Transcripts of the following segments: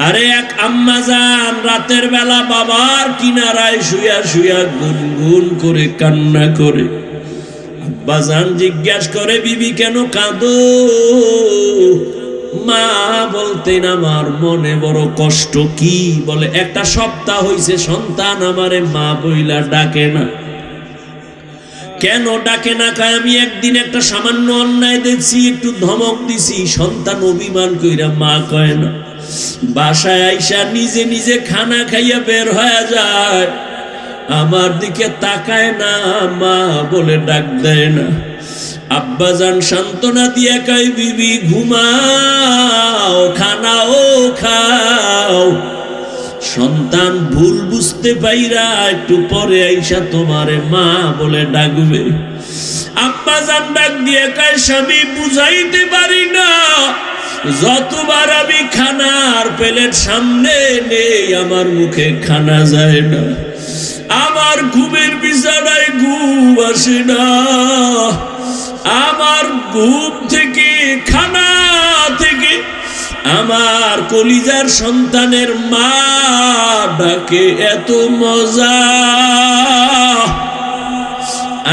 আরে এক আম্মা জান রাতের বেলা বাবার কিনারায় শুয়া শুয়া গুনগুন করে কান্না করে। আব্বা জান জিজ্ঞাসা করে, বিবি কেন কাঁদো? মা বলতেন, আমার মনে বড় কষ্ট। কি বলে? একটা সপ্তাহ হইছে সন্তান আমারে মা বইলা ডাকে না। কেন ডাকে না? কয় আমি একদিন একটা সামান্য অন্যায় দেখছি, একটু ধমক দিছি, সন্তান অভিমান কইরা মা কয় না। বাসায় আইসা নিজে নিজে খানা খাইয়া বের হয়ে যায়, আমার দিকে তাকায় না, মা বলে ডাক দেয় না। আব্বাজান সান্ত্বনা দিয়া কয়, বিবি ঘুমাও, খানাও খাও। সন্তান ভুল বুঝতে পাইরা একটু পরে আইসা তোমারে মা বলে ডাকবে। আব্বাজান ডাক দিয়ে কয়, স্বামী বুঝাইতে পারি না, যতবার আমি খানার প্লেট সামনে নেই আমার মুখে খানা যায় না, আমার ঘুমের বিছানায় ঘুম আসে না, আমার ঘুম থেকে খানা থেকে আমার কলিজার সন্তানের মা ডাকে এত মজা,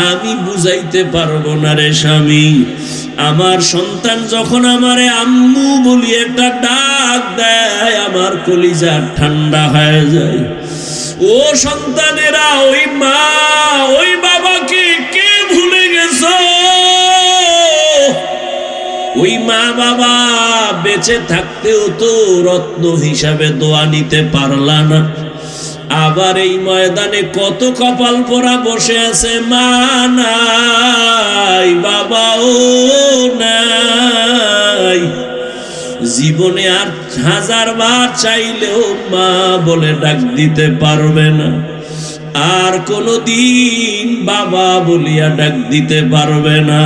আমি বুঝাইতে পারবো না রে স্বামী। আমার সন্তান যখন আমারে আম্মু বলি একটা ডাক দেয়, আমার কলিজা ঠান্ডা হয়ে যায়। ও সন্তানেরা, ওই মা ওই বাবাকে কে ভুলে গেছো? ওই মা বাবা বেঁচে থাকতেও তো রত্ন হিসাবে দোয়া নিতে পারলা না। আবার এই ময়দানে কত কপাল পোড়া বসে আছে, মা নাই, বাবাও নাই। জীবনে আর 1000 বার চাইলেও মা বলে ডাক দিতে পারবে না, আর কোনদিন বাবা বলিয়া ডাক দিতে পারবে না।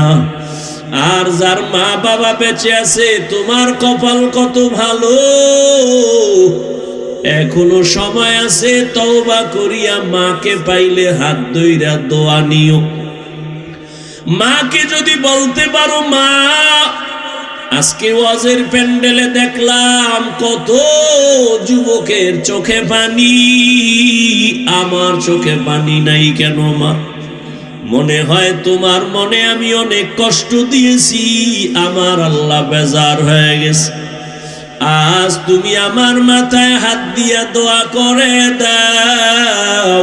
আর যার মা বাবা বেঁচে আছে, তোমার কপাল কত ভালো, এখনো সময় আছে, তওবা করিয়া মাকে পাইলে হাত ধইরা দোয়া নিও। মাকে যদি বলতে পারো, মা আজকে ওয়াজের প্যান্ডেলে দেখলাম কত যুবকের চোখে পানি, আমার চোখে পানি নাই কেন মা? মনে হয় তোমার মনে আমি অনেক কষ্ট দিয়েছি, আমার আল্লাহ বেজার হয়ে গেছে। আজ তুমি আমার মাথায় হাত দিয়া দোয়া করে দাও,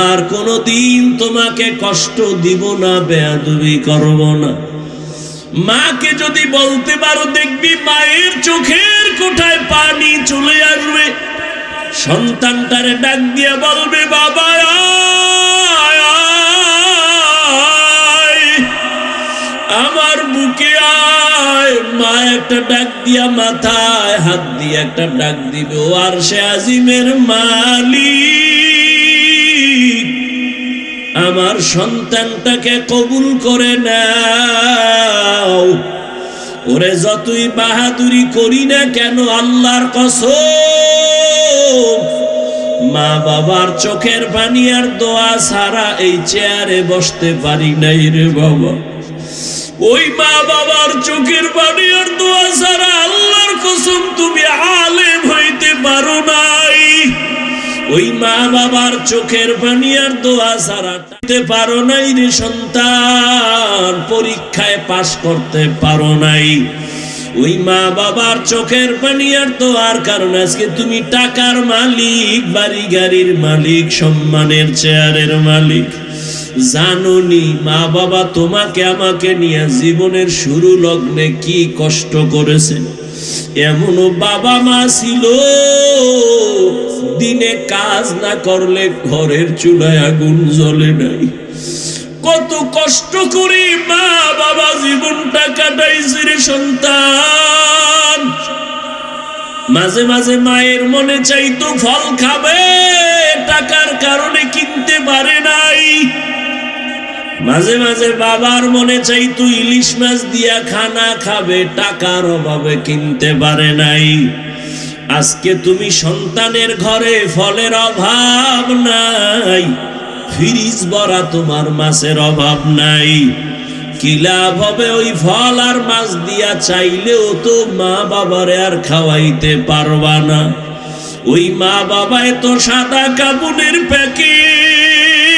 আর কোনদিন তোমাকে কষ্ট দিব না, বেয়াদবি করব না। মাকে যদি বলতে পারো, দেখবি মায়ের চোখের কোঠায় পানি চলে আসবে। সন্তানটারে ডাক দিয়া বলবে, বাবা আমার বুকে আয়। মা একটা ডাক দিয়া মাথায় হাত দিয়ে একটা ডাক দিবে, ও আরশে আজিমের মালিক, আমার সন্তানটাকে কবুল করে নাও। ওরে যতই বাহাদুরি করি না কেন, আল্লাহর কসম, মা বাবার চোখের পানি আর দোয়া ছাড়া এই চেয়ারে বসতে পারি নাই রে বাবা। ওই মা বাবার চোখের পানি আর দোয়া ছাড়া আল্লাহর কসম তুমি আলেম হইতে পারো নাই। ওই মা বাবার চোখের পানি আর দোয়া ছাড়া পারো নাই রে সন্তান, পরীক্ষায় পাশ করতে পারো নাই। ওই মা বাবার চোখের পানি আর দোয়ার কারণে আজকে তুমি টাকার মালিক, বাড়ি গাড়ির মালিক, সম্মানের চেয়ারের মালিক। জানোনি মা বাবা তোমাকে আমাকে নিয়ে জীবনের শুরু লগ্নে কি কষ্ট করেছে? এমনও বাবা মা ছিল, দিনে কাজ না করলে ঘরের চুলায় আগুন জ্বলে নাই। কত কষ্ট করে মা বাবা জীবনটা কাটাইছে রে সন্তান। মাঝে মাঝে মায়ের মনে চাইতো ফল খাবে, টাকার কারণে কিনতে পারে নাই। মাঝে মাঝে বাবার মনে চাইতো ইলিশ মাছ দিয়া খানা খাবে, টাকার অভাবে কিনতে পারে নাই। আজকে তুমি সন্তানের ঘরে ফলের অভাব নাই, ফ্রিজ ভরা তোমার মাছের অভাব নাই। কি লাভ হবে ওই ফল আর মাছ দিয়া? চাইলেও তো মা বাবারে আর খাওয়াইতে পারবা না। ওই মা বাবায় তো সাদা কাপড়ের প্যাকেট,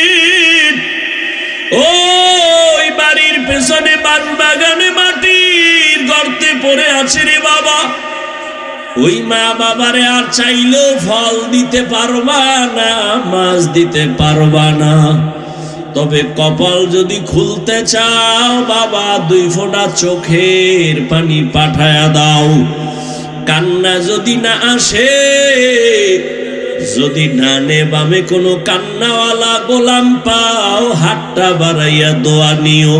ওই বাড়ির পেছনে বাগানে মাটির গর্তে পড়ে আছে রে বাবা। ওই মা বাবারে আর চাইলেও ফল দিতে পারবা না, মাছ দিতে পারবা না। তবে কপাল যদি খুলতে চাও বাবা, 2 ফোঁটা চোখের পানি পাঠায়া দাও। কান্না যদি না আসে, যদি ডানে বামে কোনো কান্নাওয়ালা গোলাম পাও, হাতটা বাড়াইয়া দোয়া নিও।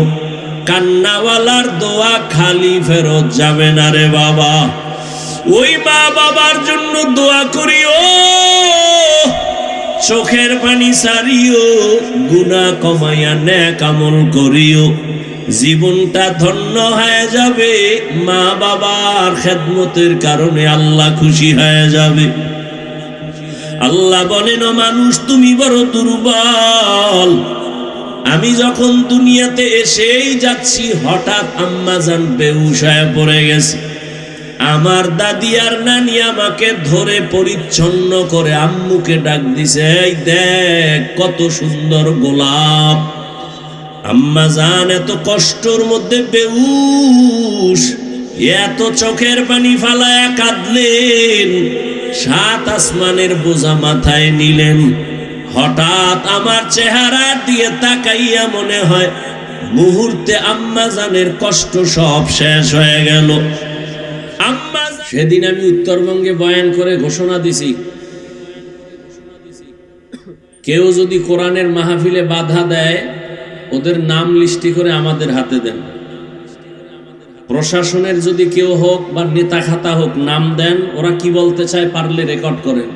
কান্নাওয়ালার দোয়া খালি ফেরত যাবে না রে বাবা। ওই মা বাবার জন্য দোয়া করিও, চোখের পানি সারিও, গুনাহ কমাইয়া নেক আমল করিও। জীবনটা ধন্য হয়ে যাবে, মা বাবার খেদমতের কারণে আল্লাহ খুশি হয়ে যাবে। আল্লাহ বলেন, ও মানুষ তুমি বড় দুর্বল। আমি যখন দুনিয়াতে এসেই যাচ্ছি, হঠাৎ আম্মাজান বেহুশ হয়ে পড়ে গেছে। আমার দাদি আর নানি আমাকে ধরে পরিচ্ছন্ন করে আম্মুকে ডাক দিছে, এই দেখ কত সুন্দর গোলাপ। আম্মাজান এত কষ্টর মধ্যে বেহুশ, এত চোখের পানি ফালায়া কাঁদলেন, 7 আসমানের বোঝা মাথায় নিলেন। হঠাৎ আমার চেহারা দিয়ে তাকাইয়া মনে হয় মুহূর্তে আম্মাজানের কষ্ট সব শেষ হয়ে গেল। সেদিন আমি উত্তরবঙ্গে বয়ান করে ঘোষণা দিছি, কেউ যদি কোরআনের মাহফিলে বাধা দেয়, ওদের নাম লিস্টি করে আমাদের হাতে দেন। প্রশাসনের যদি কেউ হোক বা নেতা খাতা হোক, নাম দেন। ওরা কি বলতে চায় পারলে রেকর্ড করেন।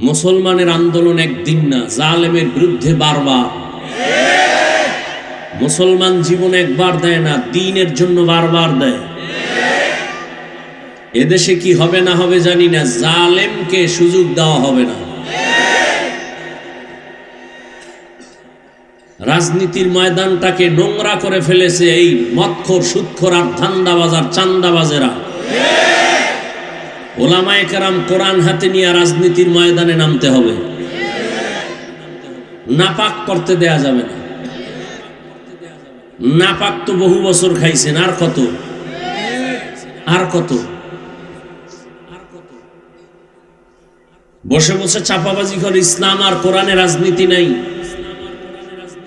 মুসলমানের আন্দোলন একদিন না, জালেমের বিরুদ্ধে বারবার। মুসলমান জীবন একবার দেয় না, দ্বীনের জন্য বারবার দেয়। এদেশে কি হবে না হবে জানি না, জালেমকে সুযোগ দেওয়া হবে না। রাজনীতির ময়দানটাকে নোংরা করে ফেলেছে এই মদখোর, সুদখোর আর ধান্দাবাজার চান্দাবাজেরা। ওলামায়ে কেরাম কোরআন হাতে নিয়ে রাজনীতির ময়দানে নামতে হবে। নাপাক করতে দেয়া যাবে না। নাপাক তো বহু বছর খাইছেন, আর কত আর কত। বসে বসে চাপাবাজি করে ইসলাম আর কোরআনে রাজনীতি নাই।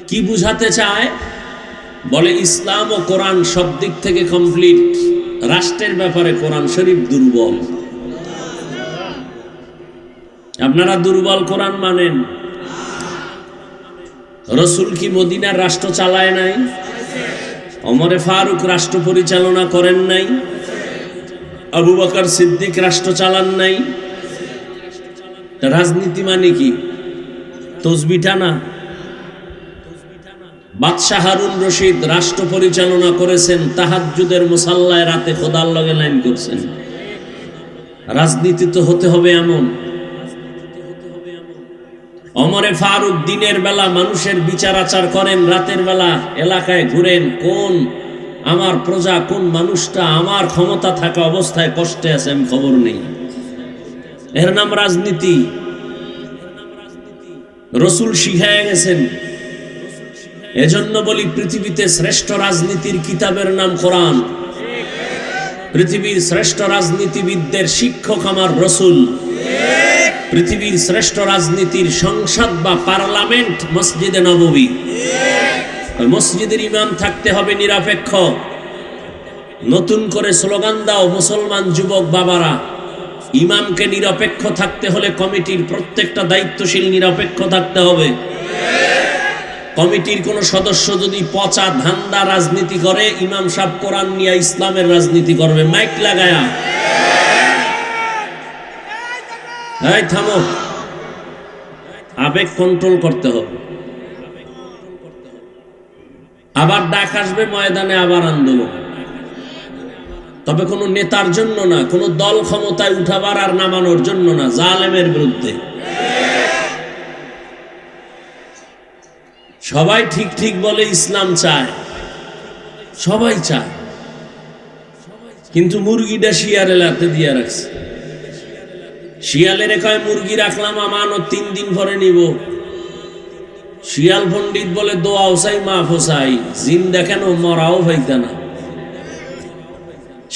কি বুঝাতে চায়? বলে ইসলাম ও কোরআন সব দিক থেকে কমপ্লিট, রাষ্ট্রের ব্যাপারে কোরআন শরীফ দুর্বল। আপনারা দুর্বল কোরআন মানেন। রসুল কি মদিনার রাষ্ট্র চালায় নাই? ওমরে ফারুক রাষ্ট্র পরিচালনা করেন নাই? আবু বকর সিদ্দিক রাষ্ট্র চালান নাই? রাজনীতি মানে কি? তসবিটা না? বাদশাহ হারুন রশিদ রাষ্ট্র পরিচালনা করেছেন, তাহাজ্জুদের মুসাল্লায় রাতে খোদার লগে লাইন করছেন। রাজনীতি তো হতে হবে এমন। ওমরে ফারুক দিনের বেলা মানুষের বিচার আচার করেন, রাতের বেলা এলাকায় ঘুরেন, কোন আমার প্রজা, কোন মানুষটা আমার ক্ষমতা থাকা অবস্থায় কষ্টে আছে আমি খবর নেই। এর নাম রাজনীতি। রসুল শিখায় গেছেন। এজন্য বলি, পৃথিবীতে শ্রেষ্ঠ রাজনীতির কিতাবের নাম কোরআন। পৃথিবীর শ্রেষ্ঠ রাজনীতিবিদদের শিক্ষক আমার রসুল। পৃথিবীর শ্রেষ্ঠ রাজনীতির সংসদ বা পার্লামেন্ট মসজিদে নববী। মসজিদের ইমাম থাকতে হবে নিরপেক্ষ। নতুন করে স্লোগান দাও মুসলমান যুবক বাবারা, ইমামকে নিরপেক্ষ থাকতে হলে কমিটির প্রত্যেকটা দায়িত্বশীল নিরপেক্ষ থাকতে হবে। কমিটির কোন সদস্য যদি পচা ধান্দা রাজনীতি করে, ইমাম সাহেব কোরআন নিয়ে ইসলামের রাজনীতি করবে মাইক লাগায়া। এই থামো, আবেগ কন্ট্রোল করতে হবে। আবার ডাক আসবে ময়দানে, আবার আন্দোলন। তবে কোনো নেতার জন্য না, কোনো দল ক্ষমতায় উঠাবার আর নামানোর জন্য না, জালেমের বিরুদ্ধে। সবাই ঠিক ঠিক বলে ইসলাম চায়, সবাই চায়, কিন্তু মুরগিটা শিয়ালের হাতে দিয়ে রাখছে। শিয়ালের কয় মুরগি রাখলাম আমানত 3 দিন পরে নিব। শিয়াল পণ্ডিত বলে দোয়াও চাই মাফও চাই, জিন্দা কেন মরাও হইতা না।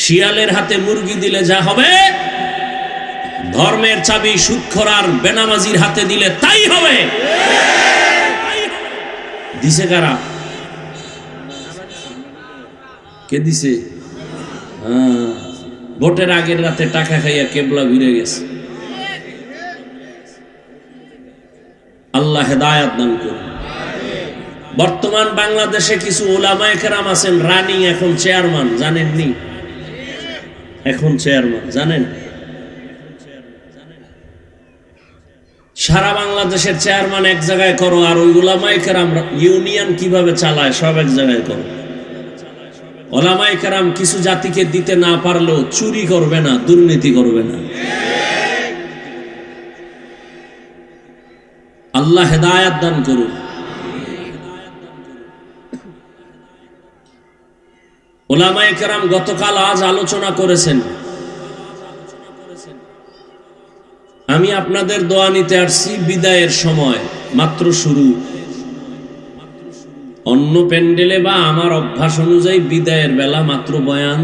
শিয়ালের হাতে মুরগি দিলে যা হবে, ধর্মের চাবি সুদখোর আর বেনামাজির হাতে দিলে তাই হবে। দিছে কারা? কে দিছে? ভোটের আগের রাতে টাকা খাইয়া কেবলা ঘুরে গেছে। আল্লাহ হেদায়াত দান করুন। বর্তমান বাংলাদেশে কিছু উলামায়ে কেরাম আছেন রানিং, এখন চেয়ারম্যান, জানেননি? এখন চেয়ারম্যান জানেন? সারা বাংলাদেশের চেয়ারম্যান এক জায়গায় করো, আর ওই উলামায়ে কেরাম ইউনিয়ন কিভাবে চালায় সব এক জায়গায় করো। উলামায়ে কেরাম কিছু জাতিকে দিতে না পারলেও চুরি করবে না, দুর্নীতি করবে না। আল্লাহ হেদায়াত দান করুন। উলামায়ে কেরাম গতকাল আজ আলোচনা করেছেন। আমি আপনাদের দোয়া নিতে আসছি। বিদায়ের সময় মাত্র শুরু। অন্য প্যান্ডেলে বা আমার অভ্যাস অনুযায়ী বিদায়ের বেলা মাত্র বয়ান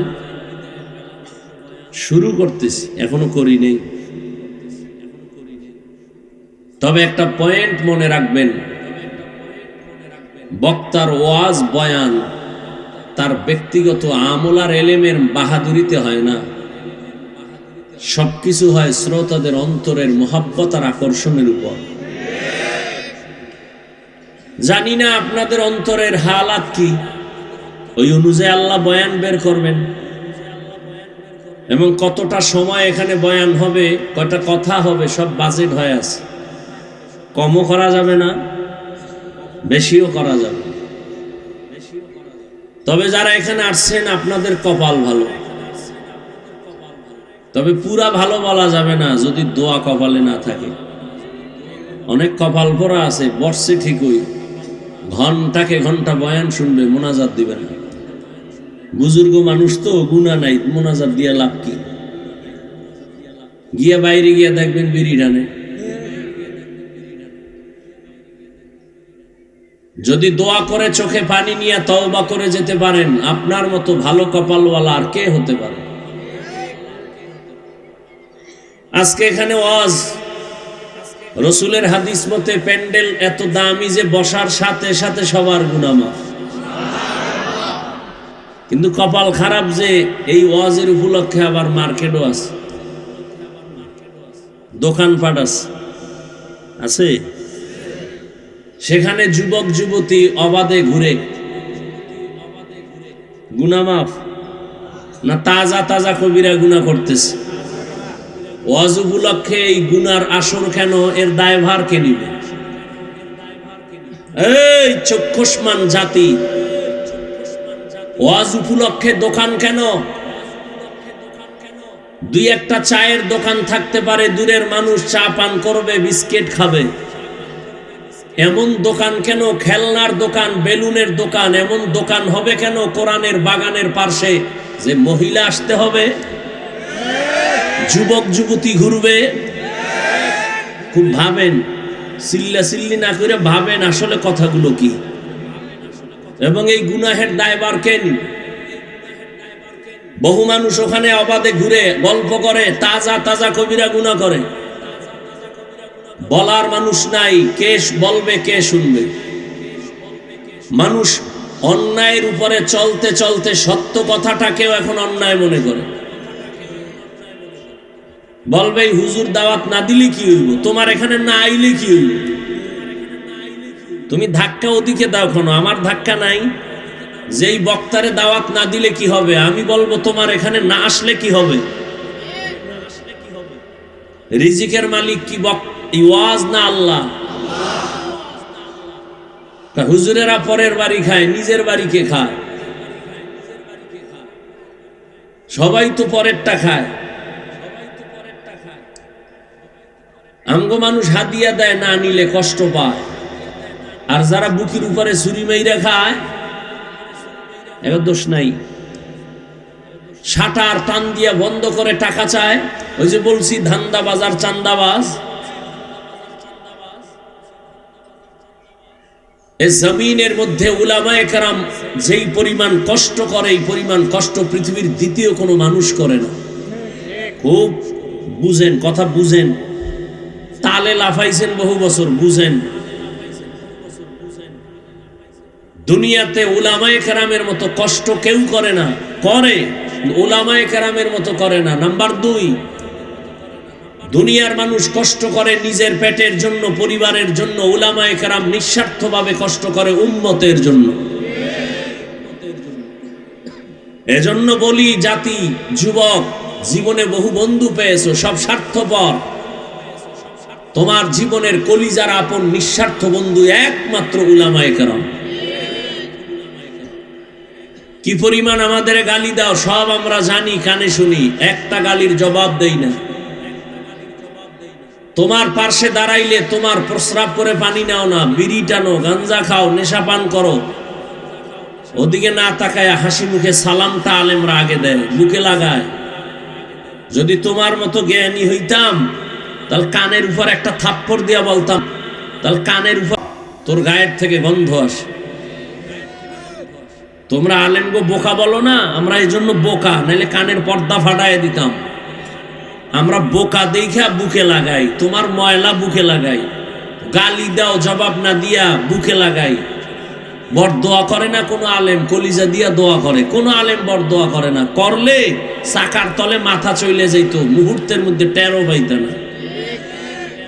শুরু করতেছি, এখনো করি নেই। তবে একটা পয়েন্ট মনে রাখবেন, বক্তার ওয়াজ বয়ান তার ব্যক্তিগত আমল আর এলেমের বাহাদুরিতে হয় না, সবকিছু হয় শ্রোতাদের অন্তরের মোহাব্বত আর আকর্ষণের উপর। জানি না আপনাদের অন্তরের হালাত কি, ওই অনুযায়ী আল্লাহ বয়ান বের করবেন। এবং কতটা সময় এখানে বয়ান হবে, কয়টা কথা হবে, সব বাজেট হয়ে আছে। কমও করা যাবে না, বেশিও করা যাবে। তবে যারা এখানে আসছেন আপনাদের কপাল ভালো। তবে পুরা ভালো বলা যাবে না যদি দোয়া কপালে না থাকে। অনেক কপাল ভরা আছে, বর্ষে ঠিকই ঘন্টাকে ঘন্টা বয়ান শুনবে, মোনাজাত দিবে না। বুজুর্গ মানুষ তো, গুনাহ নাই, মোনাজাত দিয়ে লাভ কি? গিয়ে বাইরে গিয়ে দেখবেন বিড়ি টানে। যদি দোয়া করে চোখে পানি নিয়ে তওবা করে যেতে পারেন, আপনার মতো ভালো কপালওয়ালা আর কে হতে পারে? আজকে এখানে ওয়াজ, রসুলের হাদিস মতে প্যান্ডেল এত দামি যে বসার সাথে সাথে সবার গুনাহ মাফ। কিন্তু কপাল খারাপ যে এই ওয়াজের উপলক্ষে আবার মার্কেটও আছে, দোকানপাট আছে। সেখানে যুবক যুবতী অবাধে ঘুরে, গুনাহ মাফ না তাজা তাজা কবিরা গুনাহ করতেছে। ওয়াজ উপলক্ষে এই গুনার আসর কেন, এর দায়ভার কে নিবে? এই চক্ষুষ্মান জাতি, ওয়াজ উপলক্ষে দোকান কেন? দুই একটা চায়ের দোকান থাকতে পারে, দূরের মানুষ চা পান করবে, বিস্কিট খাবে। এমন দোকান কেন? খেলনার দোকান, বেলুনের দোকান, এমন দোকান হবে কেন কোরআনের বাগানের পাশে যে মহিলা আসতে হবে, যুবক যুবতী ঘুরবে? খুব ভাবেন, চিল্লা চিল্লি না করে ভাবেন আসলে কথাগুলো কি, এবং এই গুনাহের দায়ভার কে নিবে? বহু মানুষ ওখানে অবাধে ঘুরে গল্প করে, তাজা তাজা কবিরা গুনাহ করে, বলার মানুষ নাই, কে বলবে, কে শুনবে? মানুষ অন্যায়ের উপরে চলতে চলতে সত্য কথাটাকেও এখন অন্যায় মনে করে। বলবে হুজুর দাওয়াত না দিলে কি হইব, তোমার এখানে না আইলে কি হইব? তুমি ধাক্কা ওদিকে দাও কেন, আমার ধাক্কা নাই। যেই বক্তারে দাওয়াত না দিলে কি হবে, আমি বলবো তোমার এখানে না আসলে কি হবে? রিজিকের মালিক কি ওয়াজ না আল্লাহ? হুজুরেরা পরের বাড়ি খায়, নিজের বাড়ি কে খায়? সবাই তো পরেরটা খায়। আমগো মানুষ হাদিয়া দেয়, না নিলে কষ্ট পায়। আর যারা বুকের উপরে ছুরি মাইরা খায় এর দোষ নাই। শাটার টান দিয়া বন্ধ করে টাকা চায়, ওই যে বলছি ধান্দাবাজ আর চান্দাবাজ। এই জমিনের মধ্যে উলামায়ে কেরাম যেই পরিমাণ কষ্ট করে, এই পরিমাণ কষ্ট পৃথিবীর দ্বিতীয় কোনো মানুষ করে না। খুব বুঝেন, কথা বুঝেন, তালে লাফাইছেন বহু বছর, বুঝেন। দুনিয়াতে উলামায়ে কেরামের মতো কষ্ট কেউ করে না, করে উলামায়ে কেরামের মতো করে না। নাম্বার 2, দুনিয়ার মানুষ কষ্ট করে নিজের পেটের জন্য, পরিবারের জন্য। উলামায়ে কেরাম নিঃস্বার্থভাবে কষ্ট করে উম্মতের জন্য। এজন্য বলি, জাতি, যুবক, জীবনে বহু বন্ধু পেয়েছো, সব স্বার্থপর। তোমার জীবনের কলিজার আপন নিঃস্বার্থ বন্ধু একমাত্র উলামায়ে কেরাম। কি পরিমাণ আমাদের গালি দাও সব আমরা জানি, কানে শুনি, একটা গালির জবাব দেই না। তোমার পার্শ্বে দাঁড়াইলে তোমার প্রস্রাব করে পানি নাও না, বিড়ি টানো, গাঞ্জা খাও, নেশা পান করো, ওদিকে না তাকায় হাসি মুখে সালামটা আলেমরা আগে দেয়, বুকে লাগায়। যদি তোমার মতো জ্ঞানী হইতাম তাহলে কানের উপর একটা থাপ্পড় দিয়া বলতাম, তাহলে কানের উপর তোর গায়ের থেকে গন্ধ আসে। তোমরা আলেমগো বোকা বলো না, আমরা এই জন্য বোকা, নাহলে কানের পর্দা ফাটায় দিতাম। আমরা বোকা দেখা বুকে লাগাই, তোমার ময়লা বুকে লাগাই, গালি দাও জবাব না দিয়া বুকে লাগাই। বর দোয়া করে না কোনো আলেম, কলিজা দিয়া দোয়া করে। কোনো আলেম বর দোয়া করে না, করলে চাকার তলে মাথা চলে যাইতো, মুহূর্তের মধ্যে টেরও পাইত না।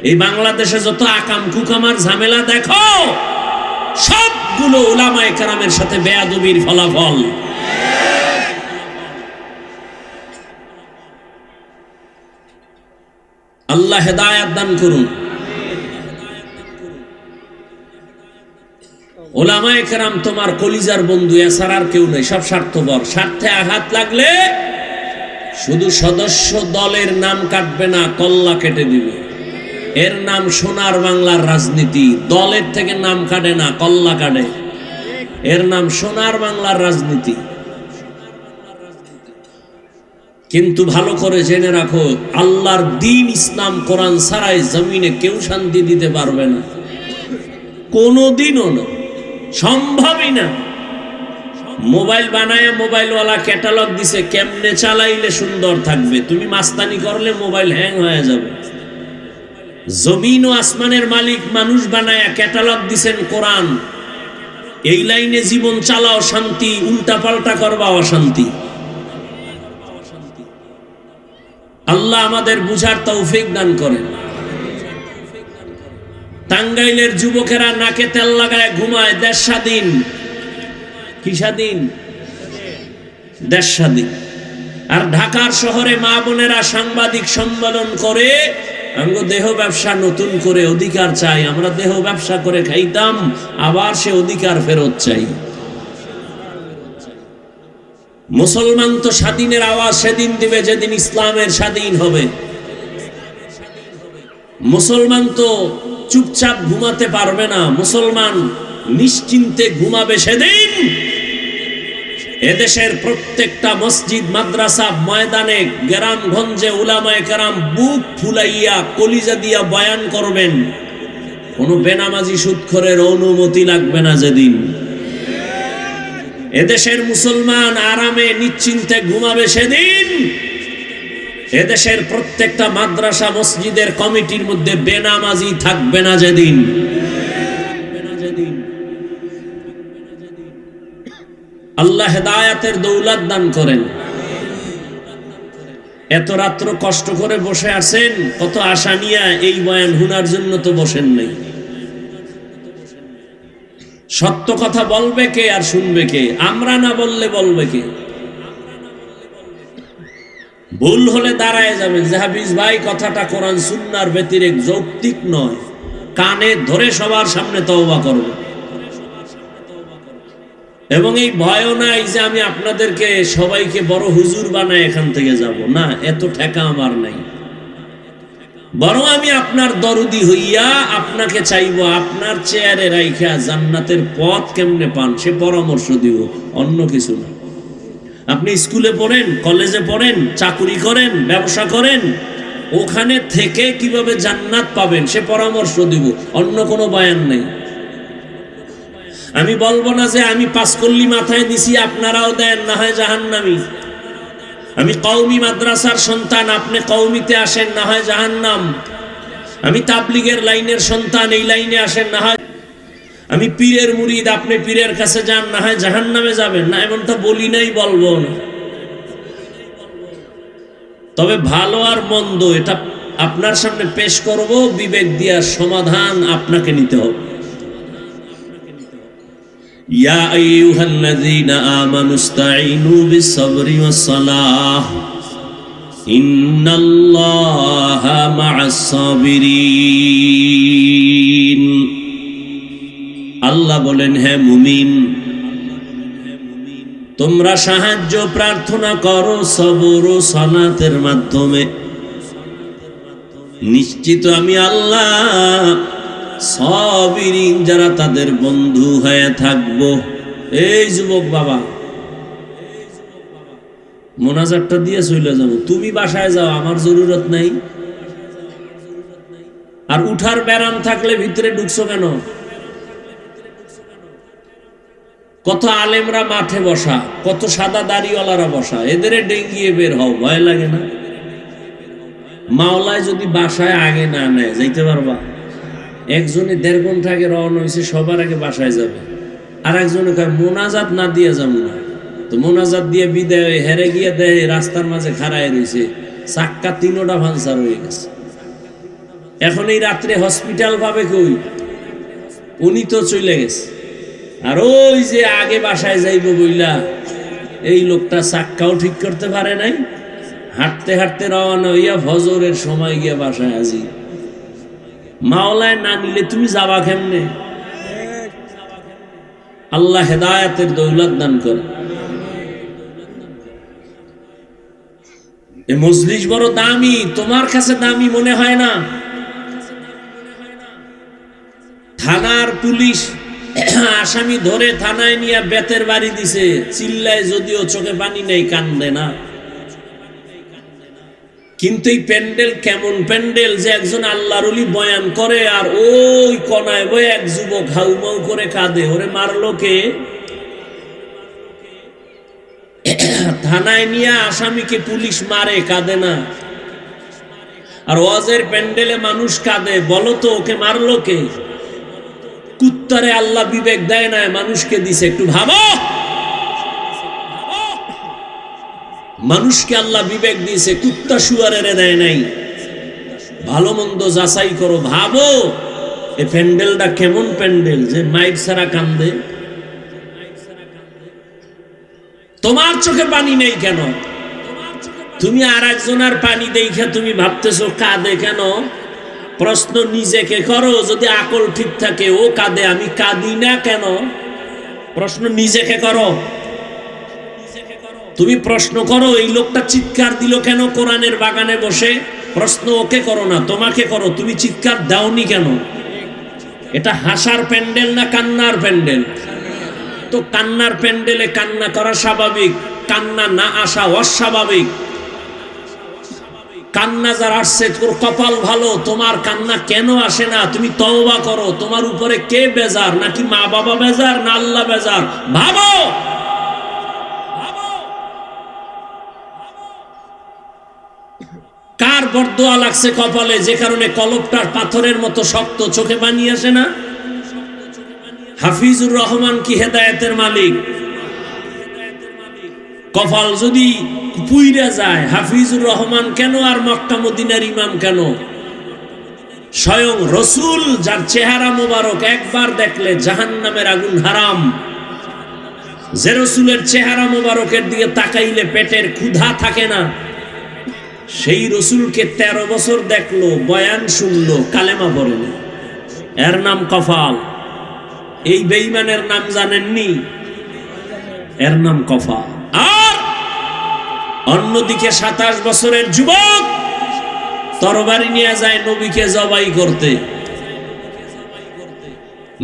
এই বাংলাদেশে যত আকাম কুকামার ঝামেলা দেখো, সবগুলো উলামায়ে কেরামের সাথে বেয়াদবির ফলাফল। আল্লাহ হেদায়েত দান করুন। উলামায়ে কেরাম তোমার কলিজার বন্ধু, এছাড়া আর কেউ নেই, সব স্বার্থপর। স্বার্থে আঘাত লাগলে শুধু সদস্য দলের নাম কাটবে না, কল্লা কেটে দিবে। এর নাম সোনার বাংলার রাজনীতি। দলের থেকে নাম কাটে না, কল্লা কাটে। এর নাম সোনার বাংলার রাজনীতি। কিন্তু ভালো করে জেনে রাখো, আল্লাহর দ্বীন ইসলাম কোরআন ছাড়াই জমিনে কেউ শান্তি দিতে পারবে না, কোনোদিনও না, সম্ভবই না। মোবাইল বানায় মোবাইলওয়ালা ক্যাটালগ দিছে, কেমনে চালাইলে সুন্দর থাকবে। তুমি মাস্তানি করলে মোবাইল হ্যাং হয়ে যাবে। জমিন ও আসমানের মালিক মানুষ বানায় ক্যাটালগ দিছেন কোরআন, এই লাইনে জীবন চালাও শান্তি, উল্টা পাল্টা করবা অশান্তি। আল্লাহ আমাদের বুঝার তৌফিক দান করেন। টাঙ্গাইলের যুবকেরা নাকে তেল লাগায় ঘুমায়, দেশ স্বাধীন। কি স্বাধীন? দেশ স্বাধীন। আর ঢাকার শহরে মা বোনেরা সাংবাদিক সম্মেলন করে, আমরা দেহ ব্যবসা নতুন করে অধিকার চাই। আমরা দেহ ব্যবসা করে খাইতাম, আবার সে অধিকার ফেরত চাই। মুসলমান তো স্বাধীনের আওয়াজ সেদিন দিবে যেদিন ইসলামের স্বাধীন হবে। মুসলমান তো চুপচাপ ঘুমাতে পারবে না, মুসলমান নিশ্চিন্তে ঘুমাবে সেদিন এদেশের প্রত্যেকটা মসজিদ, মাদ্রাসা, ময়দানে, গ্রামগঞ্জে উলামায়ে কেরাম বুক ফুলাইয়া কলিজা দিয়া বয়ান করবেন। কোন বেনামাজি সুদখোরের অনুমতি লাগবে না যেদিন। এদেশের মুসলমান আরামে নিশ্চিন্তে ঘুমাবে সেদিন এদেশের প্রত্যেকটা মাদ্রাসা, মসজিদের কমিটির মধ্যে বেনামাজি থাকবে না যেদিন। আল্লাহ হেদায়েতের দৌলত দান করেন। এত রাত্র কষ্ট করে বসে আছেন, কত আশা নিয়ে এই বয়ান শোনার জন্য তো বসেন নাই। সত্য কথা বলবে কে আর শুনবে কে? আমরা না বললে বলবে কে? ভুল হলে দাঁড়ায় যাবেন যে হাফিজ ভাই কথাটা কোরআন সুন্নাহর ব্যতিরেক, যৌক্তিক নয়, কানে ধরে সবার সামনে তওবা করবে। এবং এই ভয়ও নাই যে আমি আপনাদেরকে সবাইকে বড় হুজুর বানায় এখান থেকে যাব, না, এত ঠেকা আমার নাই। বরং আমি আপনার দরদি হইয়া আপনাকে চাইব, আপনার চেয়ারে রাইখা জান্নাতের পথ কেমনে পান সে পরামর্শ দিব, অন্য কিছু না। আপনি স্কুলে পড়েন, কলেজে পড়েন, চাকরি করেন, ব্যবসা করেন, ওখানে থেকে কিভাবে জান্নাত পাবেন সে পরামর্শ দিব, অন্য কোনো বয়ান নেই। আমি বলবো না যে আমি পাঁচকল্লি মাথায় দিছি আপনারাও দেন, না হয় জাহান্নামী। আমি কওমি মাদ্রাসার সন্তান, আপনি কওমিতে আসেন, না হয় জাহান্নাম। আমি তাবলিগের লাইনের সন্তান, এই লাইনে আসেন, না হয়। আমি পীরের মুরিদ, আপনি পীরের কাছে যান, না হয় জাহান্নামে যাবেন। না, এমনটা বলি নাই, বলবো না। তবে ভালো আর মন্দ এটা আপনার সামনে পেশ করব, বিবেক দিয়া সমাধান আপনাকে নিতে হবে। ইয়া আইয়ুহাল্লাযীনা আমানুস্তাঈনু বিস-সাবরি ওয়াস-সালাহ ইন্নাল্লাহা মা'আস-সাবিরিন। আল্লাহ বলেন, হে মুমিন, তোমরা সাহায্য প্রার্থনা করো সবর ও সালাতের মাধ্যমে, নিশ্চিত আমি আল্লাহ সাবিরিন যারা তাদের বন্ধু হয়ে থাকবো। এই যুবক বাবা, মোনাজাতটা দিয়ে চলে যাবো, তুমি বাসায় যাও, আমার জরুরত নাই। আর উঠার ব্যারাম থাকলে ভিতরে ঢুকছো কেন? কত আলেমরা মাঠে বসা, কত সাদা দাড়িওয়ালারা বসা, এদের ডেঙ্গিয়ে বের হও, ভয় লাগে না? মাওলায় যদি বাসায় আগে না নেয় যাইতে পারবা? একজনে 1.5 ঘন্টা আগে রওনা হয়েছে, সবার আগে বাসায় যাবে। আর একজনে কয় মোনাজাত না দিয়ে যাবো না। তো মোনাজাত দিয়ে বিদায় হেরে গিয়ে দেয় রাস্তার মাঝে খাড়ায় রয়েছে, চাক্কা 3টা ভাঙচার হয়ে গেছে। এখন এই রাত্রে হসপিটাল পাবে কই? উনি তো চলে গেছে। আর ওই যে আগে বাসায় যাইব বইলা এই লোকটা চাক্কাও ঠিক করতে পারে নাই, হাঁটতে হাঁটতে রওনা হইয়া ফজরের সময় গিয়া বাসায় হাজির। মাওলায় না নিলে তুমি যাবা কেমনে? আল্লাহ হেদায়েতের দৌলত দান করে। এই মজলিস বড় দামি, তোমার কাছে দামি মনে হয় না? থানার পুলিশ আসামি ধরে থানায় নিয়ে বেতের বাড়ি দিছে, চিল্লায় যদিও চোখে পানি নেই, কান্দে না। কিন্তু এই প্যান্ডেল কেমন প্যান্ডেল যে একজন আল্লাহর ওলি বয়ান করে আর ওই কোনায় বয়ে এক যুবক হাউমাউ করে কাঁদে, ওরে মারলো কে? থানায় নিয়ে আসামিকে পুলিশ মারে, কাঁদে না। আর ওয়াজের প্যান্ডেলে মানুষ কাঁদে, বলো তো ওকে মারলো কে? কুত্তারে আল্লাহ বিবেক দেয় না, মানুষকে দিছে। একটু ভাবো, মানুষকে আল্লাহ বিবেক দিয়েছে, কুত্তা শুয়ারের দেয় নাই। ভালো মন্দ যাচাই করো, ভাবো এই প্যান্ডেলটা কেমন প্যান্ডেল যে মাইক ছাড়া কান্দে। তোমার চোখে পানি নেই কেন? তুমি আর একজনের পানি দেখে তুমি ভাবতেছো কাঁদে কেন? প্রশ্ন নিজেকে করো, যদি আকল ঠিক থাকে ও কাঁদে, আমি কাঁদি না কেন? প্রশ্ন নিজেকে করো। তুমি প্রশ্ন করো, এই লোকটা চিৎকার দিল কেন কোরআনের বাগানে বসে? প্রশ্ন ওকে করো না, তোমাকে করো, তুমি চিৎকার দাওনি কেন? এটা হাসার প্যান্ডেল না কান্নার প্যান্ডেল? তো কান্নার প্যান্ডেলে কান্না করা স্বাভাবিক, কান্না না আসা অস্বাভাবিক। কান্না যার আসছে তোর কপাল ভালো, তোমার কান্না কেন আসে না? তুমি তওবা করো, তোমার উপরে কে বেজার? নাকি মা বাবা বেজার, না আল্লাহ বেজার? ভাবো। কার বরদোয়া লাগছে কপালে যে কারণে কলবটা পাথরের মতো শক্ত, চোখে পানি আসে না? হাফিজুর রহমান কি হেদায়েতের মালিক? কপাল যদি পুইরা যায়, হাফিজুর রহমান কেন আর মক্কা মদিনার ইমাম কেন? স্বয়ং রসুল যার চেহারা মোবারক একবার দেখলে জাহান্নামের আগুন হারাম, যে রসুলের চেহারা মোবারকের দিকে তাকাইলে পেটের ক্ষুধা থাকে না, সেই রসুলকে 13 বছর দেখলো, বয়ান শুনলো, কালেমা পড়ে না। এর নাম কপাল। এই বেঈমানের নাম জানেননি? এর নাম কপাল। আর অন্যদিকে 27 বছরের যুবক তরবারি নিয়ে যায় নবীকে জবাই করতে।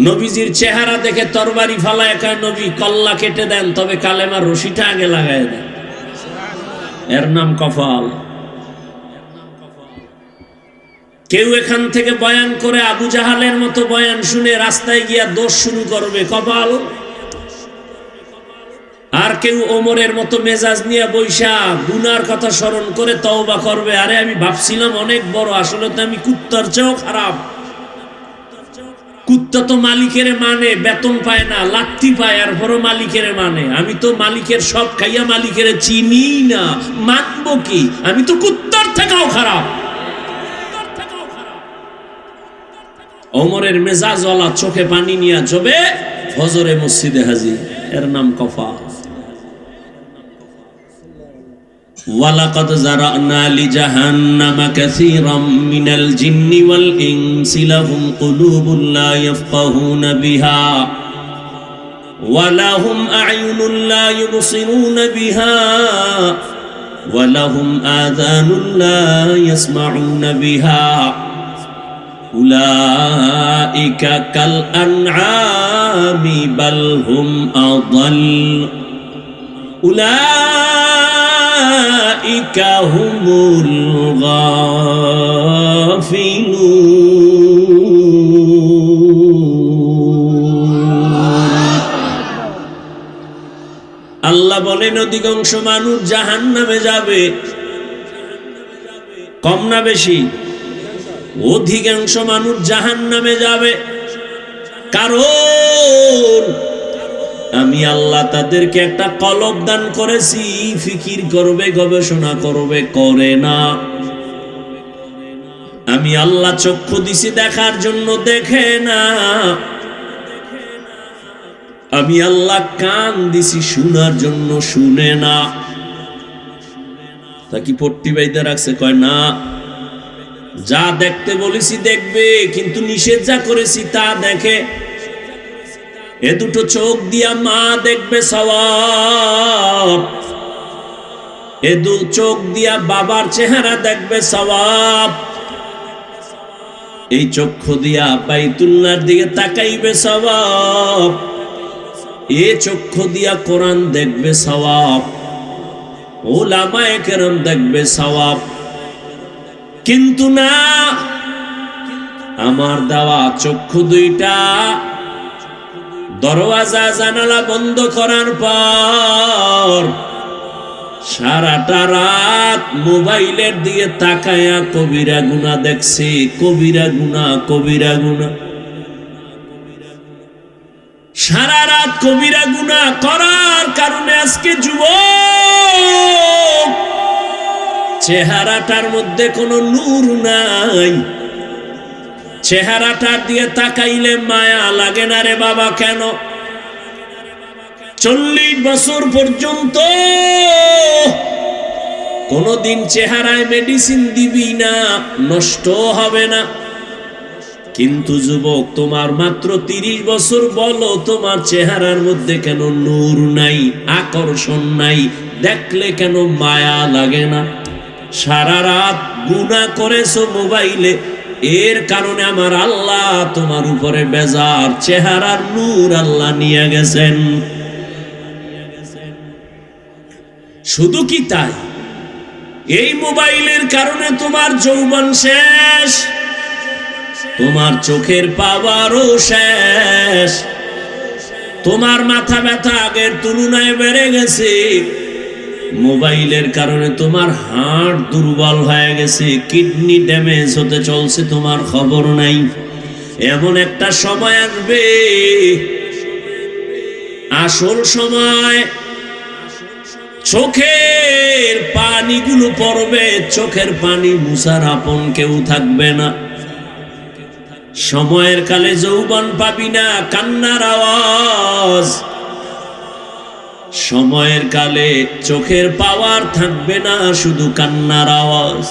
নবীজির চেহারা দেখে তরবারি ফালায় একা নবী কল্লা কেটে দেন, তবে কালেমার রশিটা আগে লাগায় দেন। এর নাম কপাল। কেউ এখান থেকে বয়ান করে আবু জাহালের মতো বয়ান শুনে রাস্তায় গিয়া দোষ শুরু করবে, কপাল। আর কেউ ওমরের মতো মেজাজ নিয়ে বৈশা গুনার কথা স্মরণ করে তওবা করবে, আরে আমি ভাবছিলাম অনেক বড়, আসলে তো আমি কুত্তার চেয়েও খারাপ। কুত্তা তো মালিকের মানে, বেতন পায় না, লাত্তি পায়, আর বড় মালিকের মানে। আমি তো মালিকের সব খাইয়া মালিকের চিনি না, মানবো কি? আমি তো কুত্তার থেকেও খারাপ। ওমরের মেজাজওয়ালা চোখে পানি নিয়ে যাবে ফজরে মসজিদে হাজির, এর নাম কফা। ওয়ালাকাদ যারানা লিজাহান্নামা কাসীরাম মিনাল জিন্নি ওয়াল ইনসি লাহুম কুলুবুন লা ইয়াফকাহুনা বিহা ওয়া লাহুম আ'য়ুনুন লা ইউবসিরুনা বিহা ওয়া লাহুম আযানুন লা ইয়াসমাউনা বিহা উলাইকা কাল আনআমি বাল হুম আযাল উলাইকা হুমুল গাফিলুন। আল্লাহ বলেন অধিকাংশ মানুষ জাহান্নামে যাবে। কম না বেশি? অধিকাংশ মানুষ জাহান্নামে যাবে, কারণ আমি আল্লাহ তাদেরকে একটা কলব দান করেছি, ফিকির করবে, গবেষণা করবে, করে না। আমি আল্লাহ চক্ষু দিছি দেখার জন্য, দেখে না। আমি আল্লাহ কান দিছি শোনার জন্য, শুনে না। তা কি পট্টি বাইদা রাখছে? কয় না, যা দেখতে বলেছি দেখবে, কিন্তু নিষেধ যা করেছি তা দেখে। এ দুটো চোখ দিয়া মা দেখবে সওয়াব, এ দু চোখ দিয়া বাবার চেহারা দেখবে সওয়াব, এই চক্ষু দিয়া বাইতুল্লাহর দিকে তাকাইবে সওয়াব, এ চক্ষু দিয়া কোরআন দেখবে সওয়াব, উলামায়ে কেরাম দেখবে সওয়াব। কিন্তু না, আমার দেওয়া চক্ষু দুইটা দরওয়াজা জানালা বন্ধ করার পর সারাটা রাত মোবাইলের দিকে তাকায়া কবিরা গুনাহ দেখছে, কবিরা গুনাহ, কবিরা গুনাহ। সারা রাত কবিরা গুনাহ করার কারণে আজকে যুবক চেহারাটার মধ্যে কোনো নূর নাই। চেহারাটার দিয়ে তাকাইলে মায়া লাগে না রে বাবা। কেন? 40 বছর পর্যন্ত কোনদিন চেহারায় মেডিসিন দিবি না, নষ্ট হবে না। কিন্তু যুবক, তোমার মাত্র 30 বছর, বলো তোমার চেহারার মধ্যে কেন নূর নাই, আকর্ষণ নাই, দেখলে কেন মায়া লাগে না? সারা রাত গুনাহ করেছো মোবাইলে, এর কারণে আমার আল্লাহ তোমার উপরে বেজার, চেহারার নূর আল্লাহ নিয়ে গেছেন। শুধু কি তাই, এই মোবাইলের কারণে তোমার যৌবন শেষ, তোমার চোখের পাওয়ারও শেষ, তোমার মাথা ব্যথা আগের তুলনায় বেড়ে গেছে। মোবাইলের কারণে তোমার হার্ট দুর্বল হয়ে গেছে, কিডনি ড্যামেজ হতে চলছে, তোমার খবর নাই। এমন একটা সময় আসবে, আসল সময়, চোখের পানিগুলো পড়বে, চোখের পানি মুছার আপন কেউ থাকবে না। সময়ের কালে যৌবন পাবি না, কান্নার আওয়াজ। সময়ের কালে চোখের পাওয়ার থাকবে না, শুধু কান্নার আওয়াজ।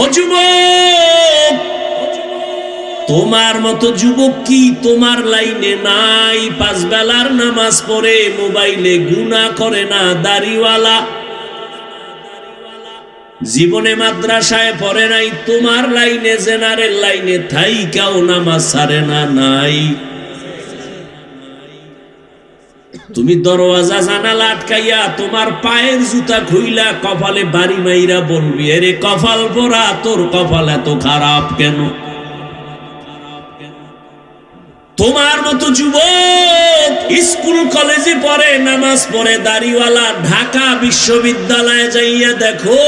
ও যুবক, তোমার মতো যুবক কি তোমার লাইনে নাই? 5 বেলার নামাজ পড়ে মোবাইলে গুনাহ করে না, দাড়িওয়ালা। জীবনে মাদ্রাসায় পড়ে নাই, তোমার লাইনে জেনারেল লাইনে থাইকাও নামাজ ছাড়ে না। নাই, তুমি দরওয়াজা জানালা আটকাইয়া তোমার পায়ের জুতা খুইলা কপালে বাড়ি মাইরা বলবি, এরে কপাল পোড়া, তোর কপাল এত খারাপ কেন? তোমার মতো যুবক স্কুল কলেজে পড়ে, নামাজ পড়ে, দাড়িওয়ালা, ঢাকা বিশ্ববিদ্যালয়ে যাইয়া দেখো,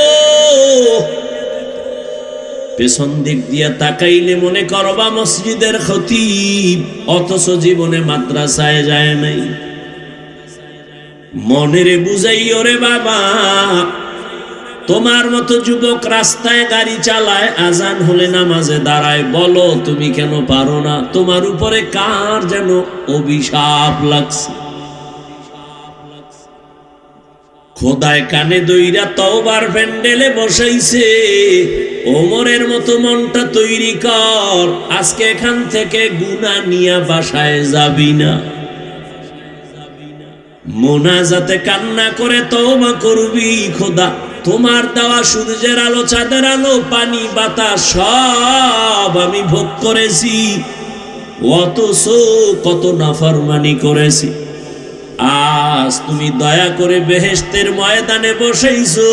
পেছন দিক দিয়া তাকাইলে মনে করবা মসজিদের খতিব, অথচ জীবনে মাদ্রাসায় যায় নাই। মনেরে বুঝাইও রে বাবা, তোমার মতো যুবক রাস্তায় গাড়ি চালায়, আজান হলে নামাজে দাঁড়ায়, বলো তুমি কেন পারো না? তোমার উপরে কার যেন অভিশাপ লাগছে। খোদায় কানে দইরা তওবার প্যান্ডেলে বসাইছে, ওমরের মতো মনটা তৈরি কর, আজকে এখান থেকে গুনাহ নিয়া বাসায় যাবি না। মোনাজাতে কান্না করে তওবা করবি, খোদা তোমার দেওয়া সূর্যের আলো, চাঁদের আলো, পানি, বাতাস সব আমি ভোগ করেছি, অথচ কত নাফরমানি করেছি। আজ তুমি দয়া করে বেহেশতের ময়দানে বসাইছো,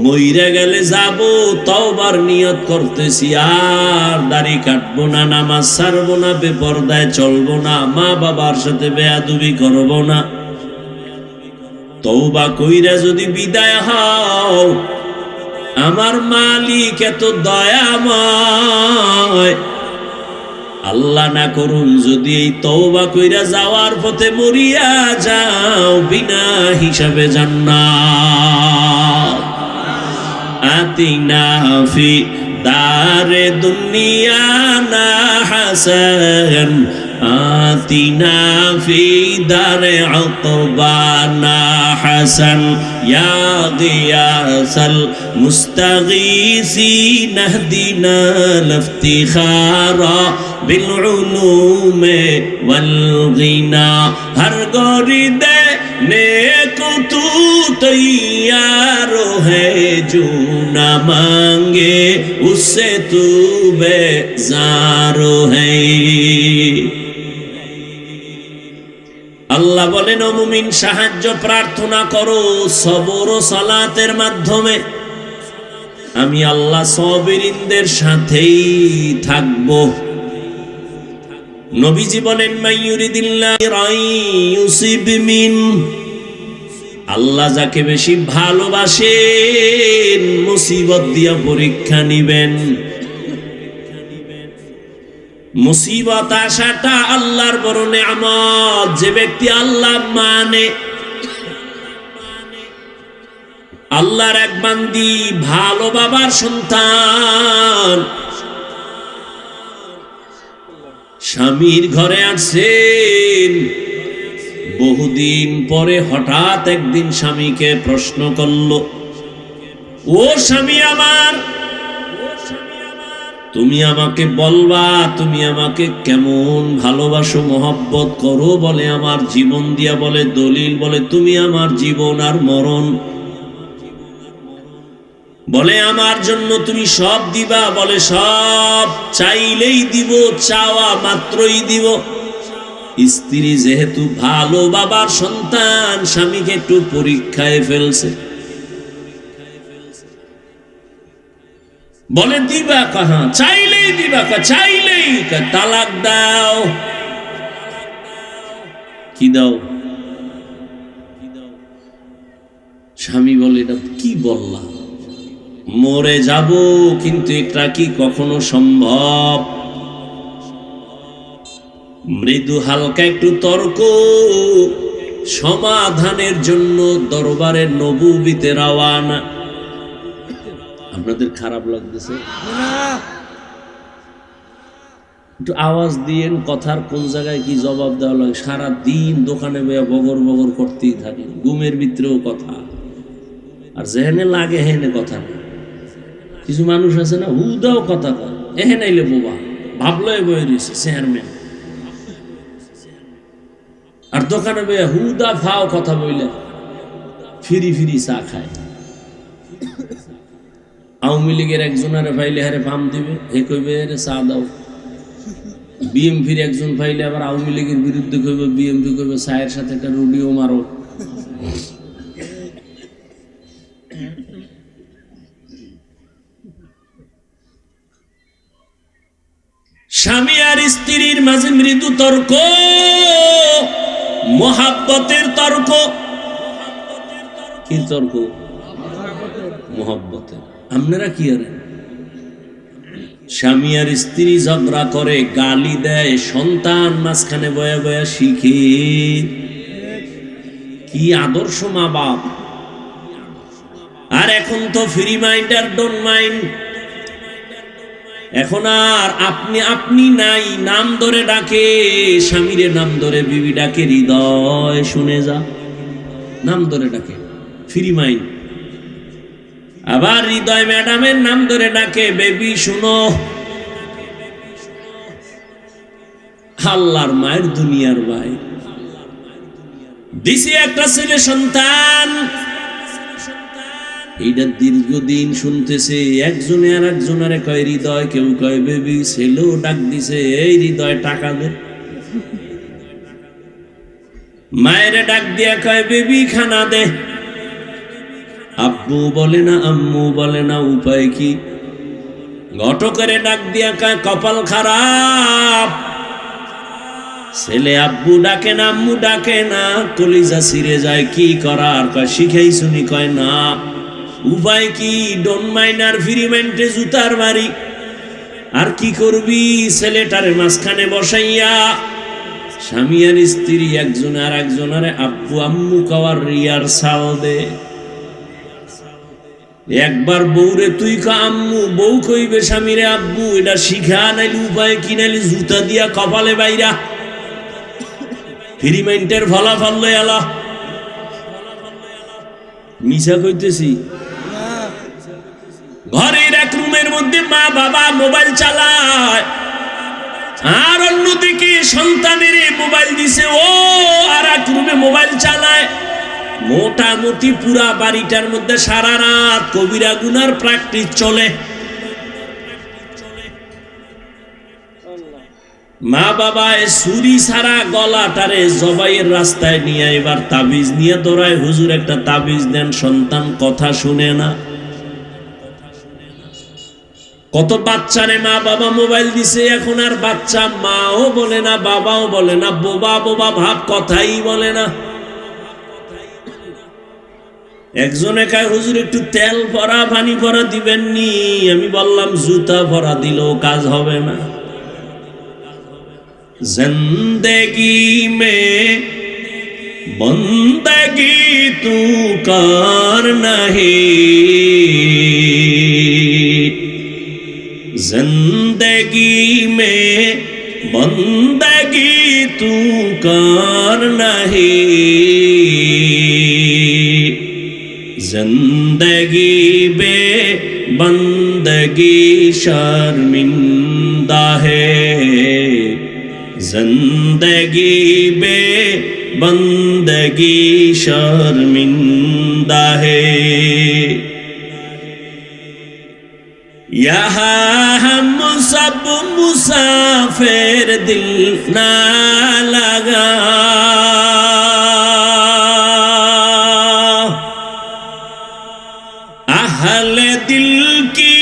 মইরা গেলে যাব, তওবার নিয়ত করতেছি, আর দাড়ি কাটবো না, নামাজ ছাড়বো না, বেপরদায় চলবো না, মা বাবার সাথে বেয়াদবি করবো না। তওবা কইরা যদি বিদায় হও, আমার মালিক এত দয়াময়, আল্লাহ না করুন যদি এই তওবা কইরা যাওয়ার পথে মরিয়া যাও, বিনা হিসাবে জান্নাত। আতিনা ফি দারে দুনিয়া না হাসান, আতিনা ফি দারে আকবানা হাসান, ইয়া গিয়াসাল মুস্তাগীসিন ইহদিনা লিফতিখারা বিল উলুমে ওয়াল গিনা। হর গরি দে নেকো তু তৈয়ার है, जो ना मांगे उससे तू बेजार है। আল্লাহ বলেন, ও মুমিন সাহায্য প্রার্থনা করো সবর ও সালাতের মাধ্যমে, আমি আল্লাহ সাবিরিনদের সাথেই থাকব। নবীজি বলেন, মাইয়ুরিদিল্লাহু রাইয়ুসিব মিন, আল্লাহ যাকে বেশি ভালোবাসেন মুসিবত দিয়া পরীক্ষা নিবেন। মুসিবত আসাটা আল্লাহর বড় নেয়ামত। যে ব্যক্তি আল্লাহ মানে, আল্লাহর এক বান্দি, ভালো বাবার সন্তান, স্বামীর ঘরে আসছেন, বহুদিন পরে হঠাৎ একদিন স্বামীকে প্রশ্ন করল, ও স্বামী আমার, তুমি আমাকে বলবা তুমি আমাকে কেমন ভালোবাসো, মহব্বত করো? বলে আমার জীবন দিয়া, বলে দলিল, বলে তুমি আমার জীবন আর মরণ। বলে আমার জন্য তুমি সব দিবা? বলে সব, চাইলেই দিব, চাওয়া মাত্রই দিব। স্ত্রী যেহেতু ভালো বাবার সন্তান, স্বামীকে একটু পরীক্ষায় ফেলছে, বলে দিবা কাহা? চাইলেই দিবা, চাইলেই। তালাক দাও। কি দাও? স্বামী বলে, এটা কি বললা? মরে যাব, কিন্তু এটা কি কখনো সম্ভব? মৃদু হালকা একটু তর্ক সমাধানের জন্য দরবারে নবুবীতে রওয়ানা। আপনাদের খারাপ লাগতেছে? একটু আওয়াজ দিয়েন, কথার কোন জায়গায় কি জবাব দেওয়া লাগে। সারা দিন দোকানে বগর বগর করতেই থাকে, ঘুমের ভিতরেও কথা, আর যেহেনে লাগে হেনে কথা নেই। কিছু মানুষ আছে না, হুদাও কথা কয়, এহেন আইলে বোবা, ভাবলয় বয়ে রয়েছে চেয়ারম্যান, আর দোকানে বইয়া হুদা ফাও কথা বইলে ফিরি ফিরি চা খায়। আওয়ামী লীগের একজনের ফাইলে হারে ফার্ম দিবে, হে কইবে রে চা দাও। বিএমপির একজন ফাইলে আবার আওয়ামী লীগের বিরুদ্ধে কইবে, বিএমপি কইবে চায়ের সাথে একটা রুডিও মারো। স্বামী আর স্ত্রীর মাঝে মৃদু তর্ক, মোহাব্বতের তর্ক। কি তর্ক? মোহাব্বতের। আপনারা কি আরে স্বামী আর স্ত্রী ঝগড়া করে, গালি দেয়, সন্তান মাঝখানে বয়া বয়া শিখে। কি আদর্শ মা বাপ! আর এখন তো ফ্রি মাইন্ড আর ডোন্ট মাইন্ড। এখন আর আপনি আপনি নাই, নাম ধরে ডাকে। স্বামীরে নাম ধরে বিবি ডাকে হৃদয়, শুনে যা, নাম ধরে ডাকে, ফ্রি মাইন্ড। আবার হৃদয় ম্যাডামের নাম ধরে ডাকে বেবি শুনো। আল্লাহর মায়ের দুনিয়ার ভাই দিছি একটা ছেলে সন্তান, এইটা দীর্ঘদিন শুনতেছে। একজনে আর একজনের কয় হৃদয়, কেউ কয় বেবি। ছেলেও ডাক দিছে, এই হৃদয় টাকা দে। মায়ের ডাক দিয়া কয় বেবি খানা দে। আব্বু বলে না, আম্মু বলে না, উপায় কি? ঘটকেরে ডাক দিয়া কয় কপাল খারাপ। ছেলে আব্বু ডাকে না, আম্মু ডাকে না, কলিজা ছিঁড়ে যায়। কি করার? কয় শিখাই শুনি। কয় না, উপায় কি? ডোন্ট মাইন্ড আর ফ্রি মাইন্ডে জুতার বাড়ি। আর কি করবি? ছেলেটারে মাঝখানে বসাইয়া স্বামী আর স্ত্রী একজনে আর একজনের আব্বু আম্মু কওয়ার রিহার্সাল দে। একবার বউরে তুই কা আম্মু, বউ কইবে স্বামীরে আব্বু। এটা শিখা, নাইলে উপায় কি? নাইলে জুতা দিয়া কপালে বাইরা। ফ্রি মাইন্ডের ফলাফল লই আলা। মিছা কইতেছি? ঘরের এক রুমের মধ্যে মা বাবা মোবাইল চালায়, আর অন্যদিকে সন্তানের মোবাইল দিছে, ও আর এক রুমে মোবাইল চালায়। মোটামুটি পুরা বাড়িটার মধ্যে সারা রাত কবিরা গুনার প্র্যাকটিস চলে। মা বাবা ছুরি সারা গলাটারে জবাইয়ের রাস্তায় নিয়ে এবার তাবিজ নিয়ে দৌড়ায়, হুজুর একটা তাবিজ দেন। সন্তান কথা শুনে না। কত বাচ্চারে মা বাবা মোবাইল দিছে, এখন আর বাচ্চা মাও বলে না, বাবাও বলে না, বোবা বোবা ভাব, কথাই বলে না। একজনে কয় হুজুর একটু তেল ভরা পানি ভরা দিবেন নি? আমি বললাম জুতা ভরা দিলেও কাজ হবে না। জিন্দেগি মে বন্দগি তু কর নাহি, जिंदगी में बंदगी तू कर नहीं, जिंदगी बे बंदगी शर्मिंदा है, जिंदगी बे बंदगी शर्मिंदा है। यहाँ हम सब मुसाफिर दिल ना लगा, अहले दिल की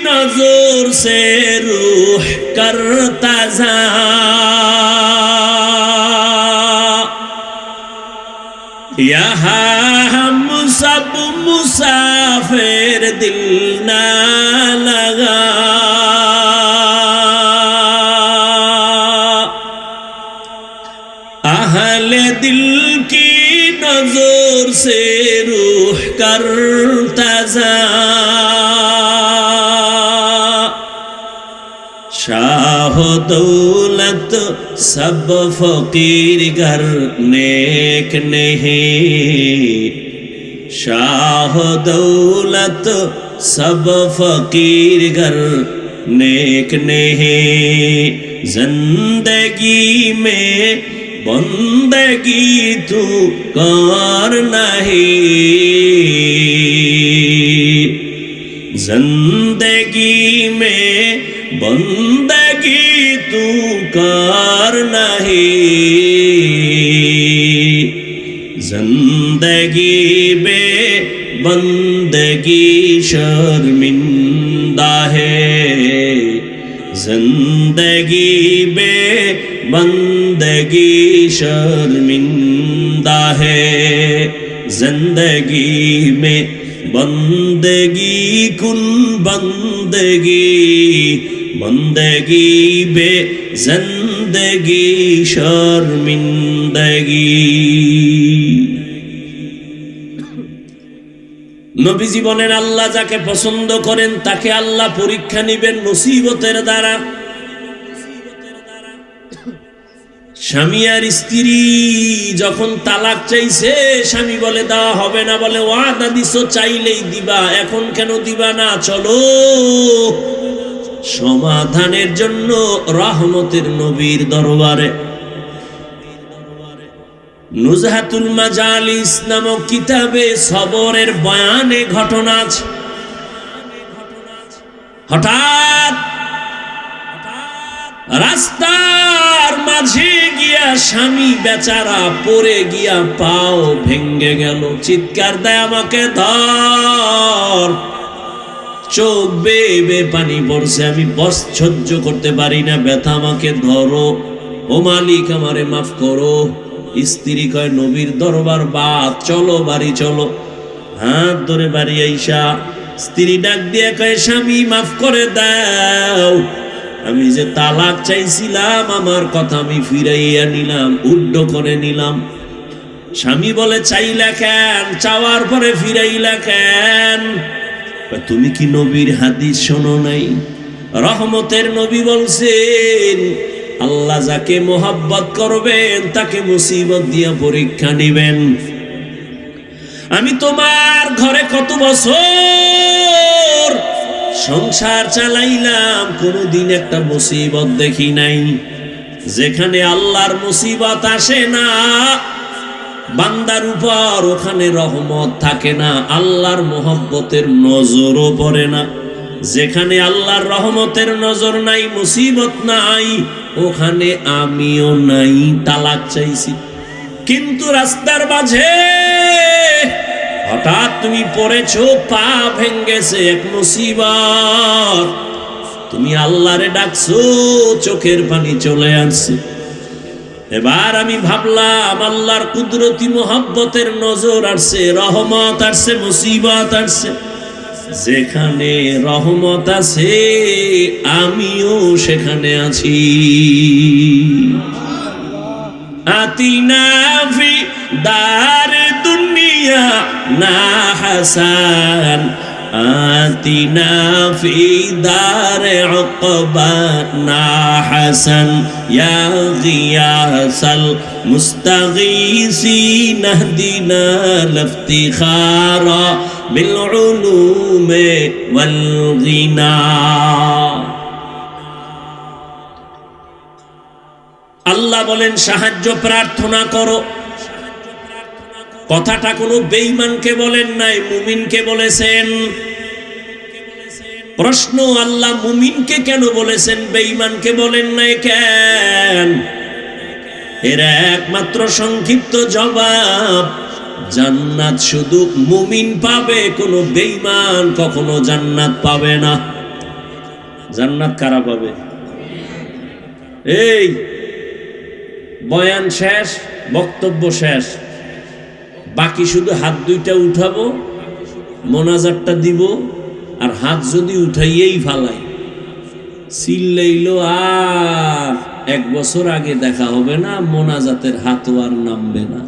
नजर से रूह करता जा, यहाँ हम सब मुसाफिर दिल ना लगा, अहले दिल की नजर से रूह करता जा, शाह दौलत सब फकीर घर नेक नहीं, शाह दौलत सब फकीर घर नेक नहीं, जिंदगी में बंदगी तू कर नहीं, जिंदगी में बंदगी तू कर नहीं, जिंदगी में बंदगी शर्मिंदा है, जिंदगी में बंदगी शर्मिंदा है, जिंदगी में बंदगी कुन बंदगी, बंदगी बे जिंदगी शर्मिंदगी। নবীজি বলেন আল্লাহ যাকে পছন্দ করেন তাকে আল্লাহ পরীক্ষা নিবেন মুসিবতের দ্বারা। স্বামী আর স্ত্রী যখন তালাক চাইছে, স্বামী বলে দেওয়া হবে না, বলে ওয়াদা দিছো চাইলেই দিবা, এখন কেন দিবা না, চলো সমাধানের জন্য রহমতের নবীর দরবারে। নুজহাতুল মাজালিস নামক কিতাবে সবরের বয়ানে ঘটনা আছে। হঠাৎ রাস্তার মাঝে গিয়া স্বামী বেচারা পড়ে গিয়া পাও ভেঙ্গে গেল, চিৎকার দেয় আমাকে ধর। চোখ বেয়ে বেয়ে পানি পড়ছে, আমি বস সহ্য করতে পারি না, ব্যথা, আমাকে ধরো, ও মালিক আমারে মাফ করো। স্ত্রী কয় নবীর দরবার বাদ, চলো বাড়ি চলো। হাত ধরে বাড়ি আইসা স্ত্রী ডাক দিয়ে কয় স্বামী মাফ করে দাও, আমি যে তালাক চাইছিলাম আমার কথা আমি ফিরাইয়া নিলাম, উড্ড করে নিলাম। স্বামী বলে চাইলা কেন, চাওয়ার পরে ফিরাইলা কেন? তুমি কি নবীর হাদিস শোনো নাই? রহমতের নবী বলছেন আল্লাহ যাকে মোহাব্বত করবেন তাকে মুসিবত দিয়া পরীক্ষা নিবেন। আমি তোমার ঘরে কত বছর সংসার চালাইলাম, কোনদিন একটা মুসিবত দেখি নাই। যেখানে আল্লাহর মুসিবত আসে না বান্দার উপর, ওখানে রহমত থাকে না, আল্লাহর মোহব্বতের নজরও পড়ে না। যেখানে আল্লাহর রহমতের নজর নাই, মুসিবত নাই, ওখানে আমিও নাই। তালাক চাইছি, কিন্তু রাস্তার মাঝে হঠাৎ তুমি পড়েছো, পা ভেঙ্গেছে, এক মুসিবত, তুমি আল্লাহরে ডাকছো, চোখের পানি চলে আসছে। এবার আমি ভাবলাম আল্লাহর কুদরতি মোহাব্বতের নজর আসছে, রহমত আসছে, মুসিবত আসছে। যেখানে রহমত আছে আমিও সেখানে আছি। আতিনা ফি দার দুনিয়া না হাসান, আতিনা ফি দার উকবা না হাসান, ইয়া গিয়াসাল মুস্তাগীসিন ইহদিনা লিফতিখারা বিল উলুমি ওয়াল গিনা। আল্লাহ বলেন সাহায্য প্রার্থনা করো। কথাটা কোনো বেঈমানকে বলেন নাই, মুমিনকে বলেছেন। প্রশ্ন, আল্লাহ মুমিনকে কেন বলেছেন, বেঈমানকে বলেন নাই কেন? এর একমাত্র সংক্ষিপ্ত জবাব, জান্নাত শুধু মুমিন পাবে, কোনো বেঈমান কখনো জান্নাত পাবে না। জান্নাত কারা পাবে? এই বয়ান শেষ, বক্তব্য শেষ, বাকি শুধু হাত দুইটা উঠাবো, মোনাজাতটা দিব, আর হাত যদি উঠাইয়েই ফালাই, চিল্লাইলো আর 1 বছর আগে দেখা হবে না, মোনাজাতের হাতও আর নামবে না।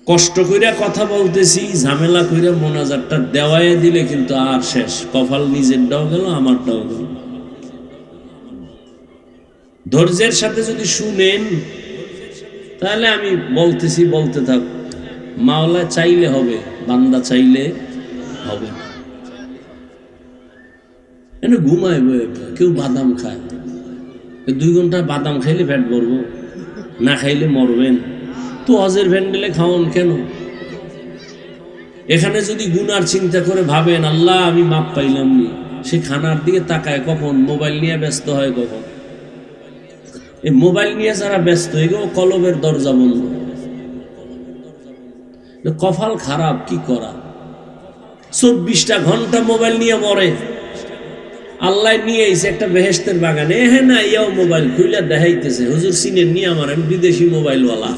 কষ্ট কইরা কথা বলতেছি, ঝামেলা কইরা মোনাজাতটা দেওয়াই দিলে কিন্তু আর শেষ, কপাল নিজেরটাও গেল, আমারটাও গেল। ধৈর্যের সাথে যদি শুনেন তাহলে আমি বলতেছি, বলতে থাক। মাওলা চাইলে হবে, বান্দা চাইলে হবে। এনে ঘুমায় কেউ বাদাম খায়, 2 ঘন্টা বাদাম খাইলে পেট ভরবো, না খাইলে মরবেন। তো হজের ভ্যান্ডেলে খাওয়ান কেন? এখানে যদি গুনার চিন্তা করে ভাবেন আল্লাহ আমি মাপ পাইলাম নি, সে খানার দিকে তাকায় কখন, মোবাইল নিয়ে ব্যস্ত হয় কখন। এই মোবাইল নিয়ে যারা ব্যস্ত এগুলো কলবের দরজা বন্ধ। কপাল খারাপ, কি করা। 24টা ঘন্টা মোবাইল নিয়ে মরে। আল্লাহ নিয়ে এসে একটা বেহেশতের বাগানে, হ্যাঁ না ইয়াও মোবাইল খুইলা দেখাইতেছে, হুজুর সিনেন নিয়ে আমার, আমি বিদেশি মোবাইলওয়ালা।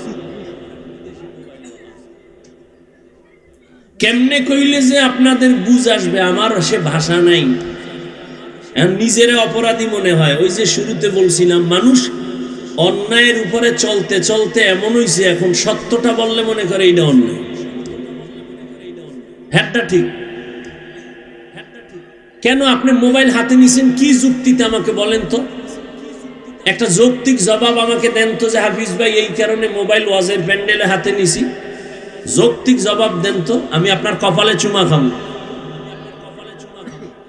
কেমনে কইলে যে আপনাদের বুঝ আসবে, আমার সে ভাষা নাই। নিজের অপরাধী মনে হয়। ওই যে শুরুতে বলছিলাম, মানুষ অন্যায়ের উপরে চলতে চলতে এমন হইছে এখন সত্যটা বললে মনে করে এইটা অন্যায়। হ্যাঁ ঠিক। কেন আপনি মোবাইল হাতে নিছেন কি যুক্তিতে আমাকে বলেন তো, একটা যৌক্তিক জবাব আমাকে দেন তো, যে হাফিজ ভাই এই কারণে মোবাইল ওয়াজের প্যান্ডেলে হাতে নিছি। যৌক্তিক জবাব দেন তো, আমি আপনার কপালে চুমা খাবো।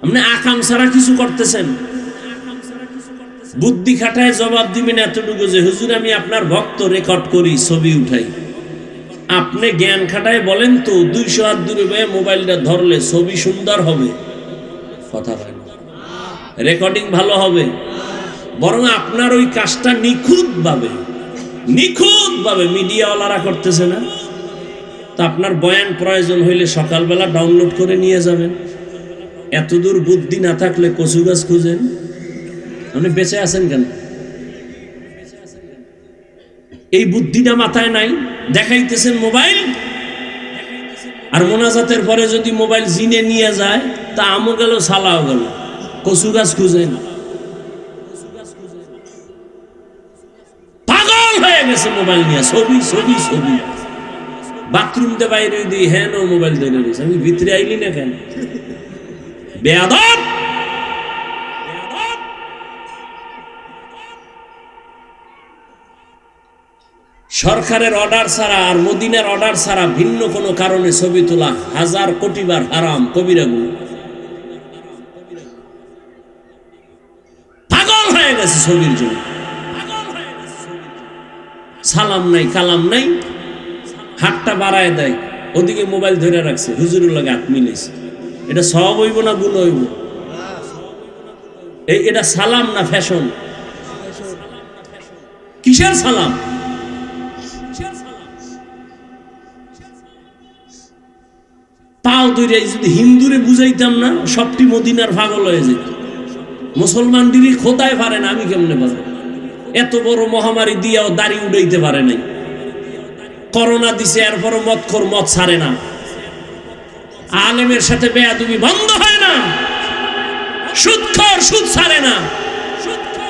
আপনি আকাম ছাড়া কিছু করতেছেন, বুদ্ধি খাটায় জবাব দিবেন এতটুকু যে হুজুর আমি আপনার ভক্ত, রেকর্ড করি, ছবি উঠাই। আপনি জ্ঞান খাটায় বলেন তো 200 হাত দূরে বয়ে মোবাইলটা ধরলে ছবি সুন্দর হবে? কথা হয় না, রেকর্ডিং ভালো হবে। বরং আপনার ওই কাজটা নিখুঁতভাবে মিডিয়াওয়ালারা করতেছে না। তা আপনার বয়ান প্রয়োজন হইলে সকালবেলা ডাউনলোড করে নিয়ে যাবেন। এতদূর বুদ্ধি না থাকলে কচু গাছ খুঁজেন। আপনি বেঁচে আছেন কেন? এই বুদ্ধিটা মাথায় নাই, দেখাইতেছেন মোবাইল। আর মোনাজাতের পরে যদি মোবাইল জিনে নিয়ে যায়, তা আমও গেল সালাও গেল, কচু গাছ খুঁজেন। পাগল হয়ে গেছে মোবাইল নিয়ে, ছবি ছবি ছবি। বাথরুমতে বাইরে দিই, হ্যাঁ নো মোবাইল ধরে রয়েছে। আমি ভিতরে আইলি না কেন? বেয়াদব। সরকারের অর্ডার ছাড়া আর মদিনার অর্ডার ছাড়া ভিন্ন কোনো কারণে ছবি তোলা 1000 কোটি বার হারাম, কবিরা গুনাহ। পাগল হয়ে গেছে ছবির জন্য। সালাম নাই, কালাম নাই, হাতটা বাড়ায় দেয়, ওদিকে মোবাইল ধরে রাখছে, হুজুরের লাগে হাত মিলেছে। এটা সওয়াব হইব না গুনাহ হইব? এটা সালাম না ফ্যাশন? কিসের সালাম? পাও ধরে যদি হিন্দুরে বুঝাইতাম না, সবটি মদিনার পাগল হয়ে যেত। মুসলমান দিদি খোদায় পারে না, আমি কেমনে পারবো? এত বড় মহামারী দিয়েও দাড়ি উড়াইতে পারে নাই। করোনা দিছে, এরপরও মদখোর মদ ছাড়ে না। আলেমের সাথে বেয়াদবি বন্ধ হয় না, সুদখোর সুদ ছাড়ে না।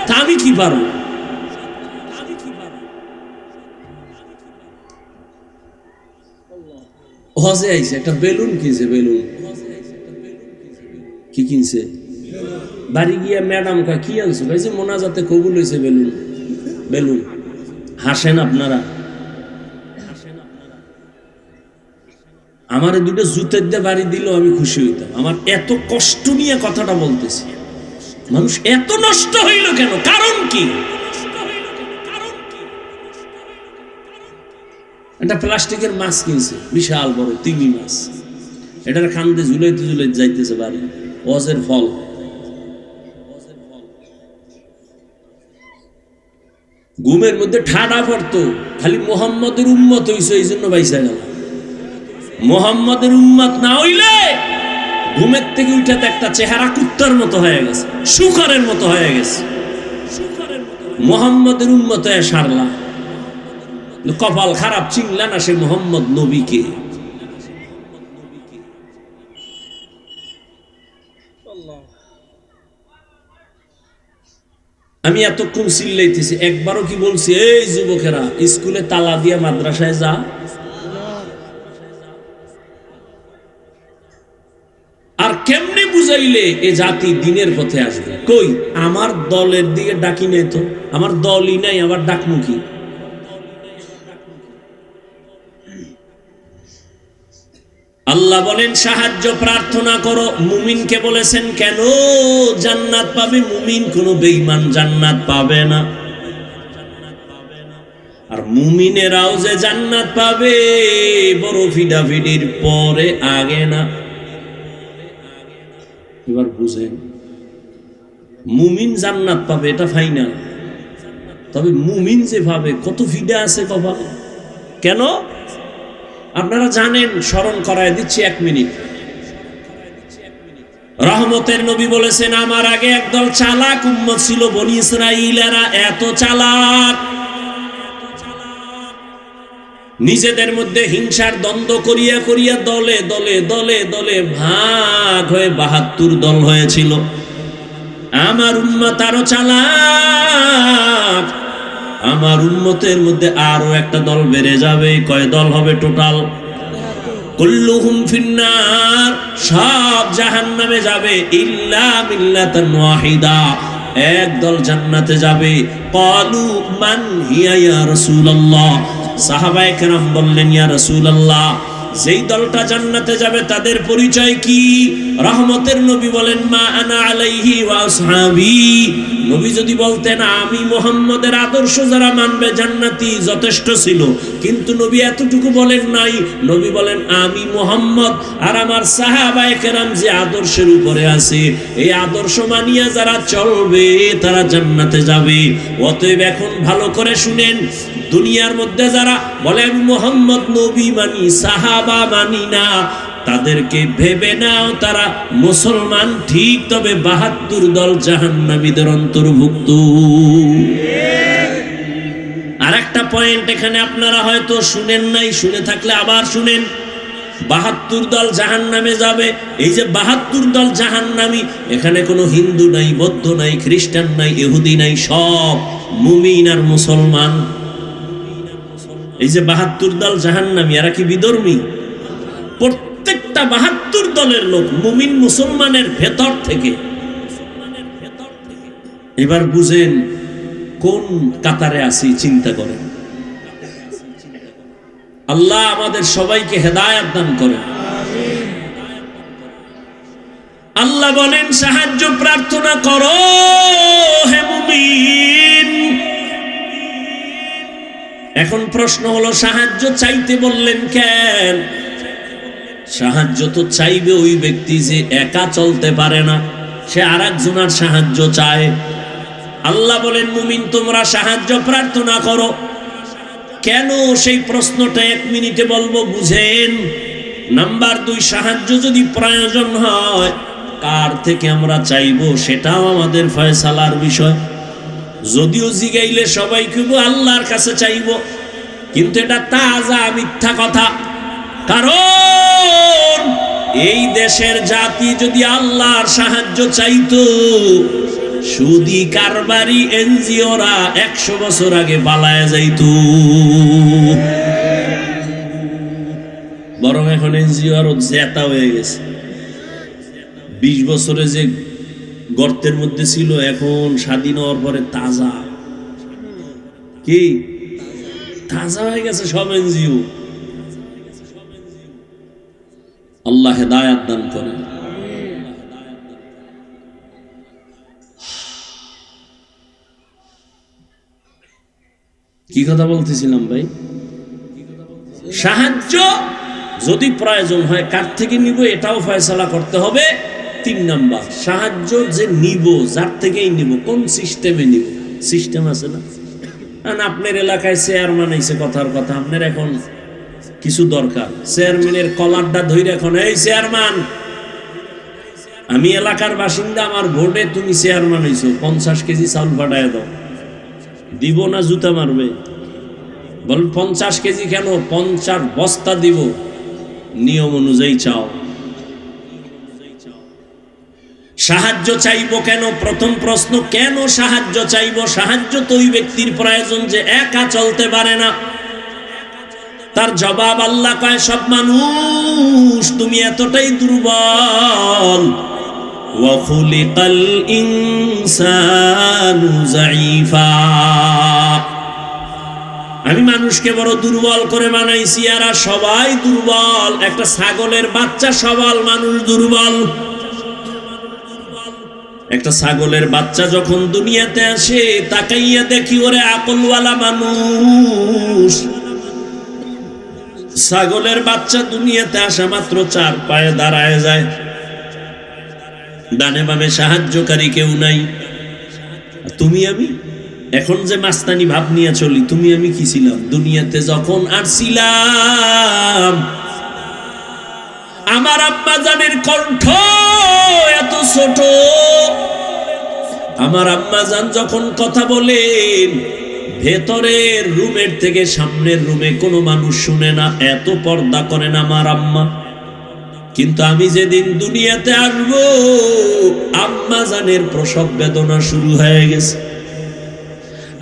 তা আমি কি পারবো? হজে আইছে, একটা বেলুন কিনছে। বেলুন কি কিনছে? বাড়ি গিয়া ম্যাডাম কয় কি আনছো? ভাই যে মোনাজাতে কবুল হয়েছে বেলুন। বেলুন হাসেন আপনারা? আমার দুটো জুতের দিয়ে বাড়ি দিল আমি খুশি হইতাম। আমার এত কষ্ট নিয়ে কথাটা বলতেছি। মানুষ এত নষ্ট হইল কেন? কারণ কি? একটা প্লাস্টিকের মাছ কিনছে, বিশাল বড় তিমি মাছ। এটার খান্দে ঝুলাইতে ঝুলাইতে যাইতেছে বাড়ি। ওয়াজের ফল। ঘুমের মধ্যে ঠাডা পড়তো, খালি মোহাম্মদের উম্মত হইছে, এই জন্য বাইসা গেল। মোহাম্মদের উম্মত না হইলে ঘুমের থেকে উঠাতে একটা চেহারা কুত্তার মতো হয়ে গেছে, শুকরের মতো হয়ে গেছে। মোহাম্মদের উম্মত হয়ে সারলা। কপাল খারাপ, চিনলা না সে মোহাম্মদ নবীকে। আমি এতক্ষণ চিল্লাইতেছি, একবারও কি বলছি এই যুবকেরা স্কুলে তালা দিয়া মাদ্রাসায় যা? আর কেমনে বুঝাইলে এ জাতি দিনের পথে আসবে? কই আমার দলের দিকে ডাকি নাই তো, আমার দলই নাই, আবার ডাকমুখী। আল্লাহ বলেন সাহায্য প্রার্থনা করো। মুমিনকে বলেছেন কেন জান্নাত পাবে মুমিন, কোন বেঈমান জান্নাত পাবে না। আর মুমিনেরাও যে জান্নাত পাবে বড় ফিডাফিডির পরে আগে না। এবার বুঝেন, মুমিন জান্নাত পাবে এটা ফাইনাল, তবে মুমিন যে ভাবে কত ফিডা আছে কপালে। কেন আপনারা জানেন, স্মরণ করায় দিচ্ছি 1 মিনিট। রহমতের নবী বলেছেন, আমার আগে একদল চালাক উম্মত ছিল, বনি ইসরাঈলেরা এত চালাক, নিজেদের মধ্যে হিংসার দ্বন্দ্ব করিয়া করিয়া দলে দলে দলে দলে ভাগ হয়ে 72 দল হয়েছিল। আমার উম্মত আরো চালাক, আমার উম্মতের মধ্যে আরো একটা দল বেড়ে যাবে। কয় দল হবে টোটাল? কুল্লুহুম ফিন্নার, সব জাহান্নামে যাবে, ইল্লা মিল্লাতান ওয়াহিদা, এক দল জান্নাতে যাবে। ক্বালু মান হিয়া ইয়া রাসূলুল্লাহ, সাহাবায়ে কেরাম বললেন, ইয়া রাসূলুল্লাহ, যেই দলটা জান্নাতে যাবে তাদের পরিচয় কি? রহমতের নবী বলেন, মা আনা আলাইহি ওয়া আসহাবি। নবী যদি বলতেন আমি মুহাম্মদের আদর্শ যারা মানবে জান্নাতি, যথেষ্ট ছিল। কিন্তু নবী এতটুকু বলেন নাই। নবী বলেন আমি মুহাম্মদ আর আমার সাহাবায়ে কেরাম যে আদর্শের উপরে আছে, এই আদর্শ মানিয়া যারা চলবে তারা জান্নাতে যাবে। অতএব এখন ভালো করে শুনেন, দুনিয়ার মধ্যে যারা বলে আমি মুহাম্মদ নবী মানি, সাহাবা মানি না, তাদেরকে ভেবে নাও তারা মুসলমান ঠিক, তবে 72 দল জাহান্নামীদের অন্তর্ভুক্ত। আর একটা পয়েন্ট এখানে আপনারা হয়তো শুনেন নাই, শুনে থাকলে আবার শুনেন। 72 দল জাহান্নামে যাবে। এই যে 72 দল জাহান্নামী, এখানে কোনো হিন্দু নাই, বৌদ্ধ নাই, খ্রিস্টান নাই, ইহুদি নাই, সব মুমিন আর মুসলমান। এই যে 72 দল জাহান্নামী, এরা কি বিধর্মী? প্রত্যেকটা 72 দলের লোক মুমিন মুসলমানের ভেতর থেকে। এবার বুঝেন কোন কাতারে আছি, চিন্তা করেন। আল্লাহ আমাদের সবাইকে হেদায়েত দান করেন। আল্লাহ বলেন সাহায্য প্রার্থনা করো হে মুমিন। এখন প্রশ্ন হলো, সাহায্য চাইতে বললেন কেন? সাহায্য তো চাইবে ওই ব্যক্তি যে একা চলতে পারে না, সে আরেকজনের সাহায্য চায়। আল্লাহ বলেন মুমিন তোমরা সাহায্য প্রার্থনা করো। কেন সেই প্রশ্নটা 1 মিনিটে বলবো, বুঝেন। নাম্বার 2, সাহায্য যদি প্রয়োজন হয় কার থেকে আমরা চাইবো সেটাও আমাদের ফয়সালার বিষয়। যদিও জিগাইলে সবাই কইব আল্লাহর কাছে চাইবো, কিন্তু এটা তাজা মিথ্যা কথা। কারণ এই দেশের জাতি যদি আল্লাহর সাহায্য চাইতো, সুদি কারবারি এনজিওরা 100 বছর আগে পালায়া যাইতো। বরং এখন এনজিও আরো জেতা হয়ে গেছে। 20 বছরে যে গর্তের মধ্যে ছিল, এখন স্বাধীন হওয়ার পরে তাজা, কি তাজা হয়ে গেছে সব এনজিও। আল্লাহ হেদায়েত দান করেন। কি কথা বলতেছিলাম ভাই? সাহায্য যদি প্রয়োজন হয় কার থেকে নিব এটাও ফয়সালা করতে হবে। 3 নাম্বার, সাহায্য যে নিব, যার থেকেই নিব, কোন সিস্টেমে নিব। সিস্টেম আছে না? আপনার এলাকায় চেয়ারম্যান আইছে, কথার কথা আপনার এখন কিছু দরকার, চেয়ারম্যানের কলারটা ধরে এখন, এই চেয়ারম্যান আমি এলাকার বাসিন্দা, আমার ভোটে তুমি চেয়ারম্যান হইছো, 50 কেজি চাউল পাঠায় দাও। দিব না জুতা মারবে? বল 50 কেজি কেন, 50 বস্তা দিব, নিয়ম অনুযায়ী চাও। সাহায্য চাইবো কেন? প্রথম প্রশ্ন, কেন সাহায্য চাইবো? সাহায্য তো ওই ব্যক্তির প্রয়োজন যে একা চলতে পারে না। তার জবাব আল্লাহ কয়, সব মানুষ তুমি এতটাই দুর্বল। ওয়া খুলিকাল ইনসানু যায়ীফা, আমি মানুষকে বড় দুর্বল করে বানাইছি, এরা সবাই দুর্বল। একটা ছাগলের বাচ্চা সবল, মানুষ দুর্বল। একটা ছাগলের বাচ্চা যখন দুনিয়াতে আসে, তাকাইয়া দেখি ওরে আকলওয়ালা মানুষ। ছাগলের বাচ্চা দুনিয়াতে আসা মাত্র 4 পায়ে দাঁড়ায় যায়, ডানে বামে সাহায্যকারী কেউ নাই। তুমি আমি এখন যে মাস্তানি ভাব নিয়ে চলি, তুমি আমি কি ছিলাম দুনিয়াতে যখন আসছিলাম? আমার আব্বা জানের কণ্ঠ এত ছোট, আমার আম্মা জান যখন কথা বলেন ভেতরের রুমের থেকে সামনের রুমে কোনো মানুষ শুনে না, এত পর্দা করেন আমার আম্মা। কিন্তু আমি যেদিন দুনিয়াতে আসবো, আম্মা জানের প্রসব বেদনা শুরু হয়ে গেছে।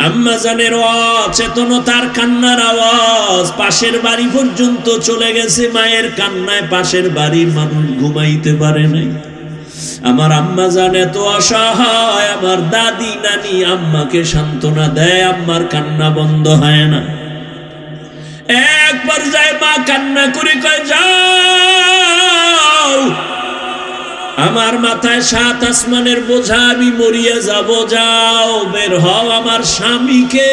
আম্মা জানের অচেতনতার কান্নার আওয়াজ পাশের বাড়ি পর্যন্ত চলে গেছে। মায়ের কান্নায় পাশের বাড়ির মানুষ ঘুমাইতে পারে নাই। আমার আম্মা জান এত অসহায়, আমার দাদি নানি আম্মাকে সান্ত্বনা দেয়, আম্মার কান্না বন্ধ হয় না। এক পর্যায়ে মা কান্না করে কয়, যাও, আমার মাথায় 7 আসমানের বোঝা, আমি মরিয়া যাব, যাও বের হও, আমার স্বামীকে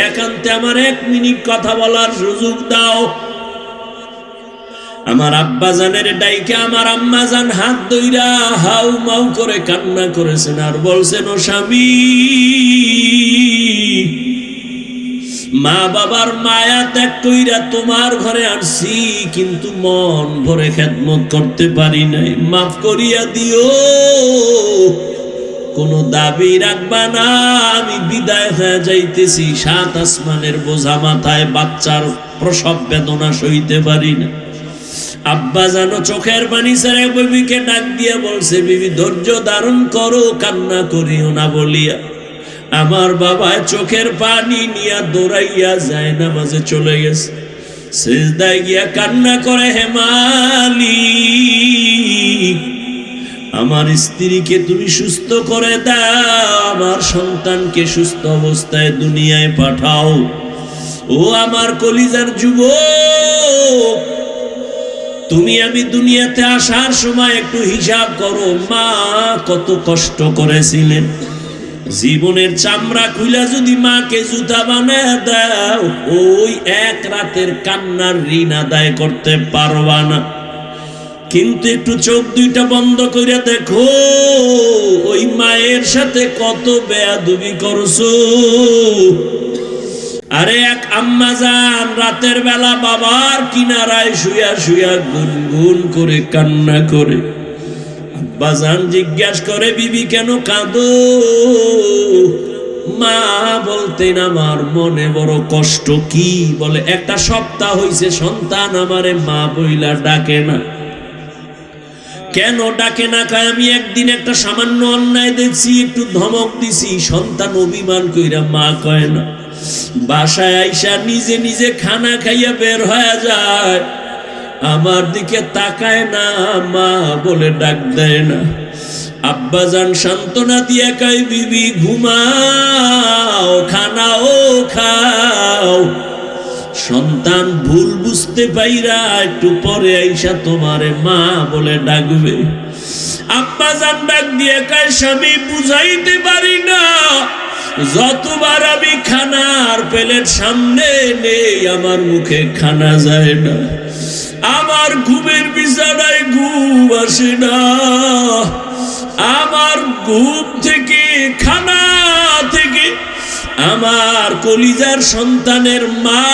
একান্তে আমার 1 মিনিট কথা বলার সুযোগ দাও। আমার আব্বা জানের ডাইকে আমার আম্মা জান হাত ধইরা হাউ মাউ করে কান্না করেছেন আর বলছেন, ও স্বামী, মা বাবার মায়া ত্যাগ কইরা তোমার ঘরে আসছি, কিন্তু মন ভরে খেদমত করতে পারি নাই, মাফ করিয়া দিও, কোনো দাবি রাখবা না, আমি বিদায় হয়ে যাইতেছি। 7 আসমানের বোঝা মাথায়, বাচ্চার প্রসব বেদনা সইতে পারি না। আব্বা জানো চোখের পানি ছেড়ে বিবিকে ডাক দিয়ে বলছে, বিবি ধৈর্য ধারণ করো, কান্না করিও না বলিয়া আমার বাবা চোখের পানি নিয়ে দৌড়াইয়া যায় নামাজে চলে গেছে। সিজদায় গিয়া কান্না করে, হে মালিক, আমার স্ত্রীকে তুমি সুস্থ করে দাও, আমার সন্তানকে সুস্থ অবস্থায় দুনিয়ায় পাঠাও। ও আমার কলিজার যুবক, তুমি আমি দুনিয়াতে আসার সময় একটু হিসাব করো, মা কত কষ্ট করেছিলেন। জীবনের চামড়া খুইলা যদি মাকে জুতা বানায় দাও, ওই 1 রাতের কান্নার ঋণ আদায় করতে পারবা না। কিন্তু একটু চোখ দুইটা বন্ধ করে দেখো, ওই মায়ের সাথে কত বেয়াদবি করছো। আরে এক আম্মা জান রাতের বেলা বাবার কিনারায় শুয়া শুয়া গুনগুন করে কান্না করে। আব্বা জান জিজ্ঞাসা করে, বিবি কেন কাঁদো? মা বলতেন, আমার মনে বড় কষ্ট। কি বলে? একটা সপ্তাহ হইছে সন্তান আমারে মা বইলা ডাকে না। কেন ডাকে না? কয়, আমি একদিন একটা সামান্য অন্যায় দেখছি, একটু ধমক দিছি, সন্তান অভিমান কইরা মা কয় না। বাসায় আইসা নিজে নিজে খানা খাইয়া বের হয়ে যায়, আমার দিকে তাকায় না, মা বলে ডাক দেয় না। আব্বা জান সান্ত্বনা দিয়া কয়, বিবি ঘুমাও, খানাও খাও। সন্তান ভুল বুঝতে পাইরা একটু পরে আইসা তোমারে মা বলে ডাকবে। আব্বা জান ডাক দিয়ে কয়, স্বামী বুঝাইতে পারি না, যতবার আমি খানার প্লেট সামনে নেই আমার মুখে খানা যায় না, আমার ঘুমের বিছানায় ঘুম আসে না, আমার ঘুম থেকে খানা থেকে আমার কলিজার সন্তানের মা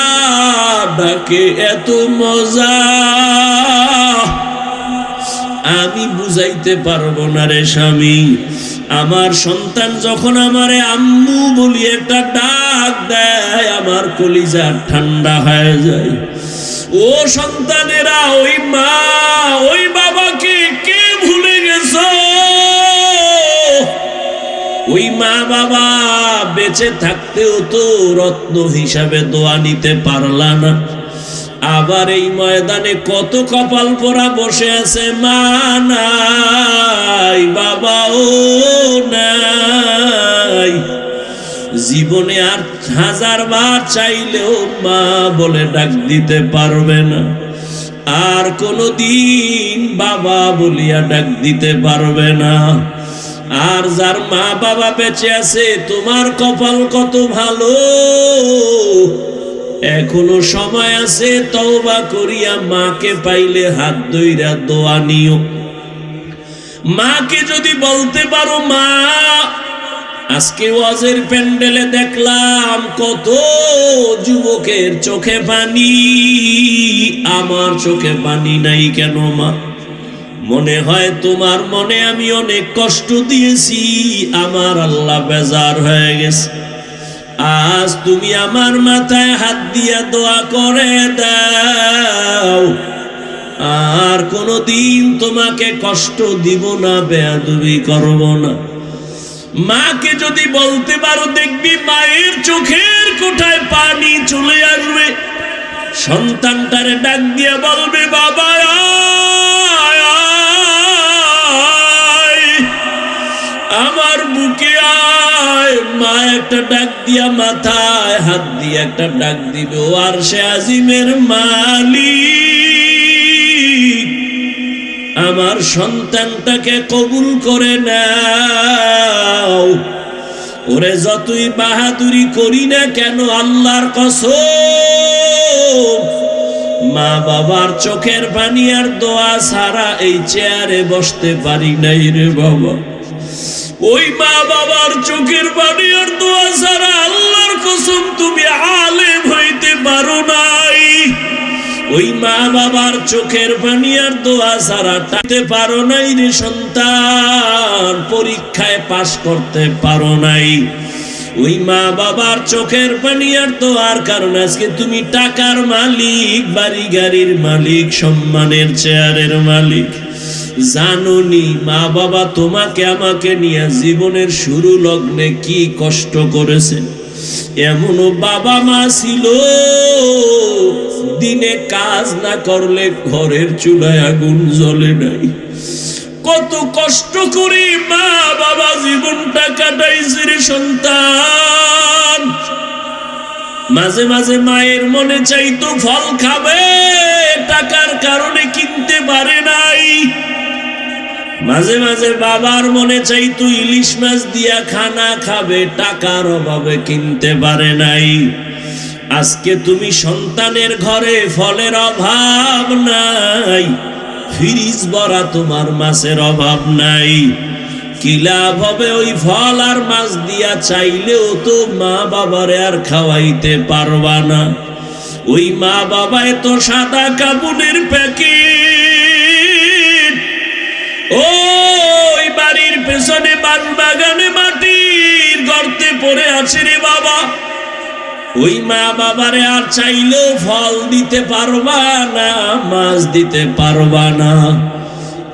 ডাকে এত মজা, আমি বুঝাইতে পারবো না রে স্বামী। আমার সন্তান যখন আমারে আম্মু বলি একটা ডাক দেয়, আমার কলিজা ঠান্ডা হয়ে যায়। ও সন্তানেরা, ওই মা ওই বাবাকে কে ভুলে গেছো? ওই মা বাবা বেঁচে থাকতেও তো রত্ন হিসাবে দোয়া নিতে পারলা না। আবার এই ময়দানে কত কপাল পোড়া বসে আছে, মা নাই, বাবাও নাই। জীবনে আর 1000 বার চাইলেও মা বলে ডাক দিতে পারবে না, আর কোনদিন বাবা বলিয়া ডাক দিতে পারবে না। আর যার মা বাবা বেঁচে আছে তোমার কপাল কত ভালো, এখনো সময় আছে তওবা করিয়া মাকে পাইলে হাত ধইরা দোয়া নিও। মাকে যদি বলতে পারো মা আজকে ওয়াজের প্যান্ডেলে দেখলাম কত যুবকের চোখে পানি, আমার চোখে পানি নাই কেন মা? মনে হয় তোমার মনে আমি অনেক কষ্ট দিয়েছি, আমার আল্লাহ বেজার হয়ে গেছে। আজ তুমি আমার মাথায় হাত দিয়া দোয়া করে দাও, আর কোনদিন তোমাকে কষ্ট দিব না, বেয়াদবি করব না। মাকে যদি বলতে পারো দেখবি মায়ের চোখের কোঠায় পানি চলে আসবে। সন্তানটারে ডাক দিয়া বলবে বাবা আয় আয়, আমার বুকে আয়। মা একটা ডাক দিয়া মাথায় হাত দিয়ে একটা ডাক দিবে, ও আরশে আজিমের মালিক আমার সন্তানটাকে কবুল করে নাও। ওরে যতই বাহাদুরি করি না কেন আল্লাহর কসম, মা বাবার চোখের পানি আর দোয়া ছাড়া এই চেয়ারে বসতে পারি নাই রে বাবা। ওই মা বাবার চোখের পানি আর দোয়া ছাড়া আল্লাহর কসম তুমি আলেম হইতে পারো নাই। ওই মা বাবার চোখের পানি আর দোয়া ছাড়া টাতে পারো নাই রে সন্তান, পরীক্ষায় পাশ করতে পারো নাই। ওই মা বাবার চোখের পানি আর দোয়ার কারণে আজকে তুমি টাকার মালিক, বাড়ি গাড়ির মালিক, সম্মানের চেয়ারের মালিক। জানোনি মা বাবা তোমাকে আমাকে নিয়ে জীবনের শুরু লগ্নে কি কষ্ট করেছে? এমনও বাবা মা ছিল দিনে কাজ না করলে ঘরের চুলায় আগুন জ্বলে নাই। কত কষ্ট করে মা বাবা জীবনটা কাটাইছে রে সন্তান। মাঝে মাঝে মায়ের মনে চাইতো ফল খাবে, টাকার কারণে কিনতে পারে নাই। মাঝে মাঝে বাবার মনে চাইতো ইলিশ মাছ দিয়া খানা খাবে, টাকার অভাবে কিনতে পারে নাই। আজকে তুমি সন্তানের ঘরে ফলের অভাব নাই, ফ্রিজ ভরা তোমার মাছের অভাব নাই। কি লাভ হবে ওই ফল আর মাছ দিয়া? চাইলেও তো মা বাবারে আর খাওয়াইতে পারবা না। ওই মা বাবায় তো সাদা কাপড়ের প্যাকেট, ওই বাড়ির পেছনে বান বাগানে মাটির গর্তে পড়ে আছে রে বাবা। ওই মা বাবারে আর চাইলেও ফল দিতে পারবা না, মাছ দিতে পারবা না।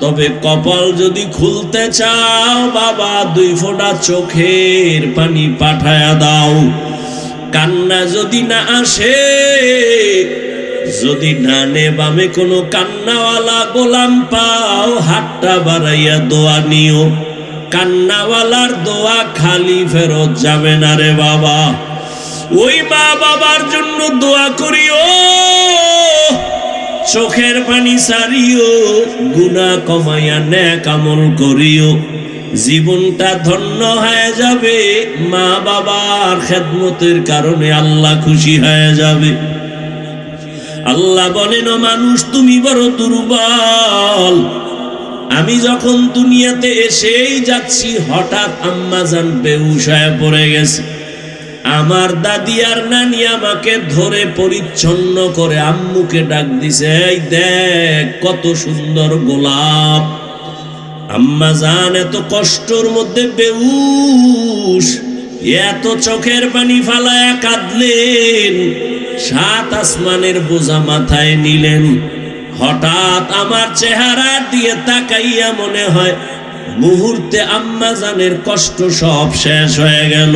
তবে কপাল যদি খুলতে চাও বাবা, 2 ফোঁটা চোখের পানি পাঠায়া দাও। কান্না যদি না আসে, যদি ডানে বামে কোনো কান্নাওয়ালা গোলাম পাও, হাতটা বাড়াইয়া দোয়া নিও। কান্নাওয়ালার দোয়া খালি ফেরত যাবে না রে বাবা। ওই মা বাবার জন্য দোয়া করিও, চোখের পানি সারিও, গুনাহ কমাইয়া নেক আমল করিও। জীবনটা ধন্য হয়ে যাবে, মা বাবার খেদমতের কারণে আল্লাহ খুশি হয়ে যাবে। আল্লাহ বলেন, মানুষ তুমি বড় দুর্বল। আমি যখন দুনিয়াতে এসেই যাচ্ছি, হঠাৎ আম্মাজান বেহুশ হয়ে পড়ে গেছে। আমার দাদি আর নানি আমাকে ধরে পরিচ্ছন্ন করে আম্মুকে ডাক দিছে, এই দেখ কত সুন্দর গোলাপ। আম্মাজান এত কষ্টর মধ্যে বেহুশ, এত চোখের পানি ফালায়া কাঁদলেন, 7 আসমানের বোঝা মাথায় নিলেন। হঠাৎ আমার চেহারা দিয়ে তাকাইয়া মনে হয় মুহূর্তে আম্মাজানের কষ্ট সব শেষ হয়ে গেল।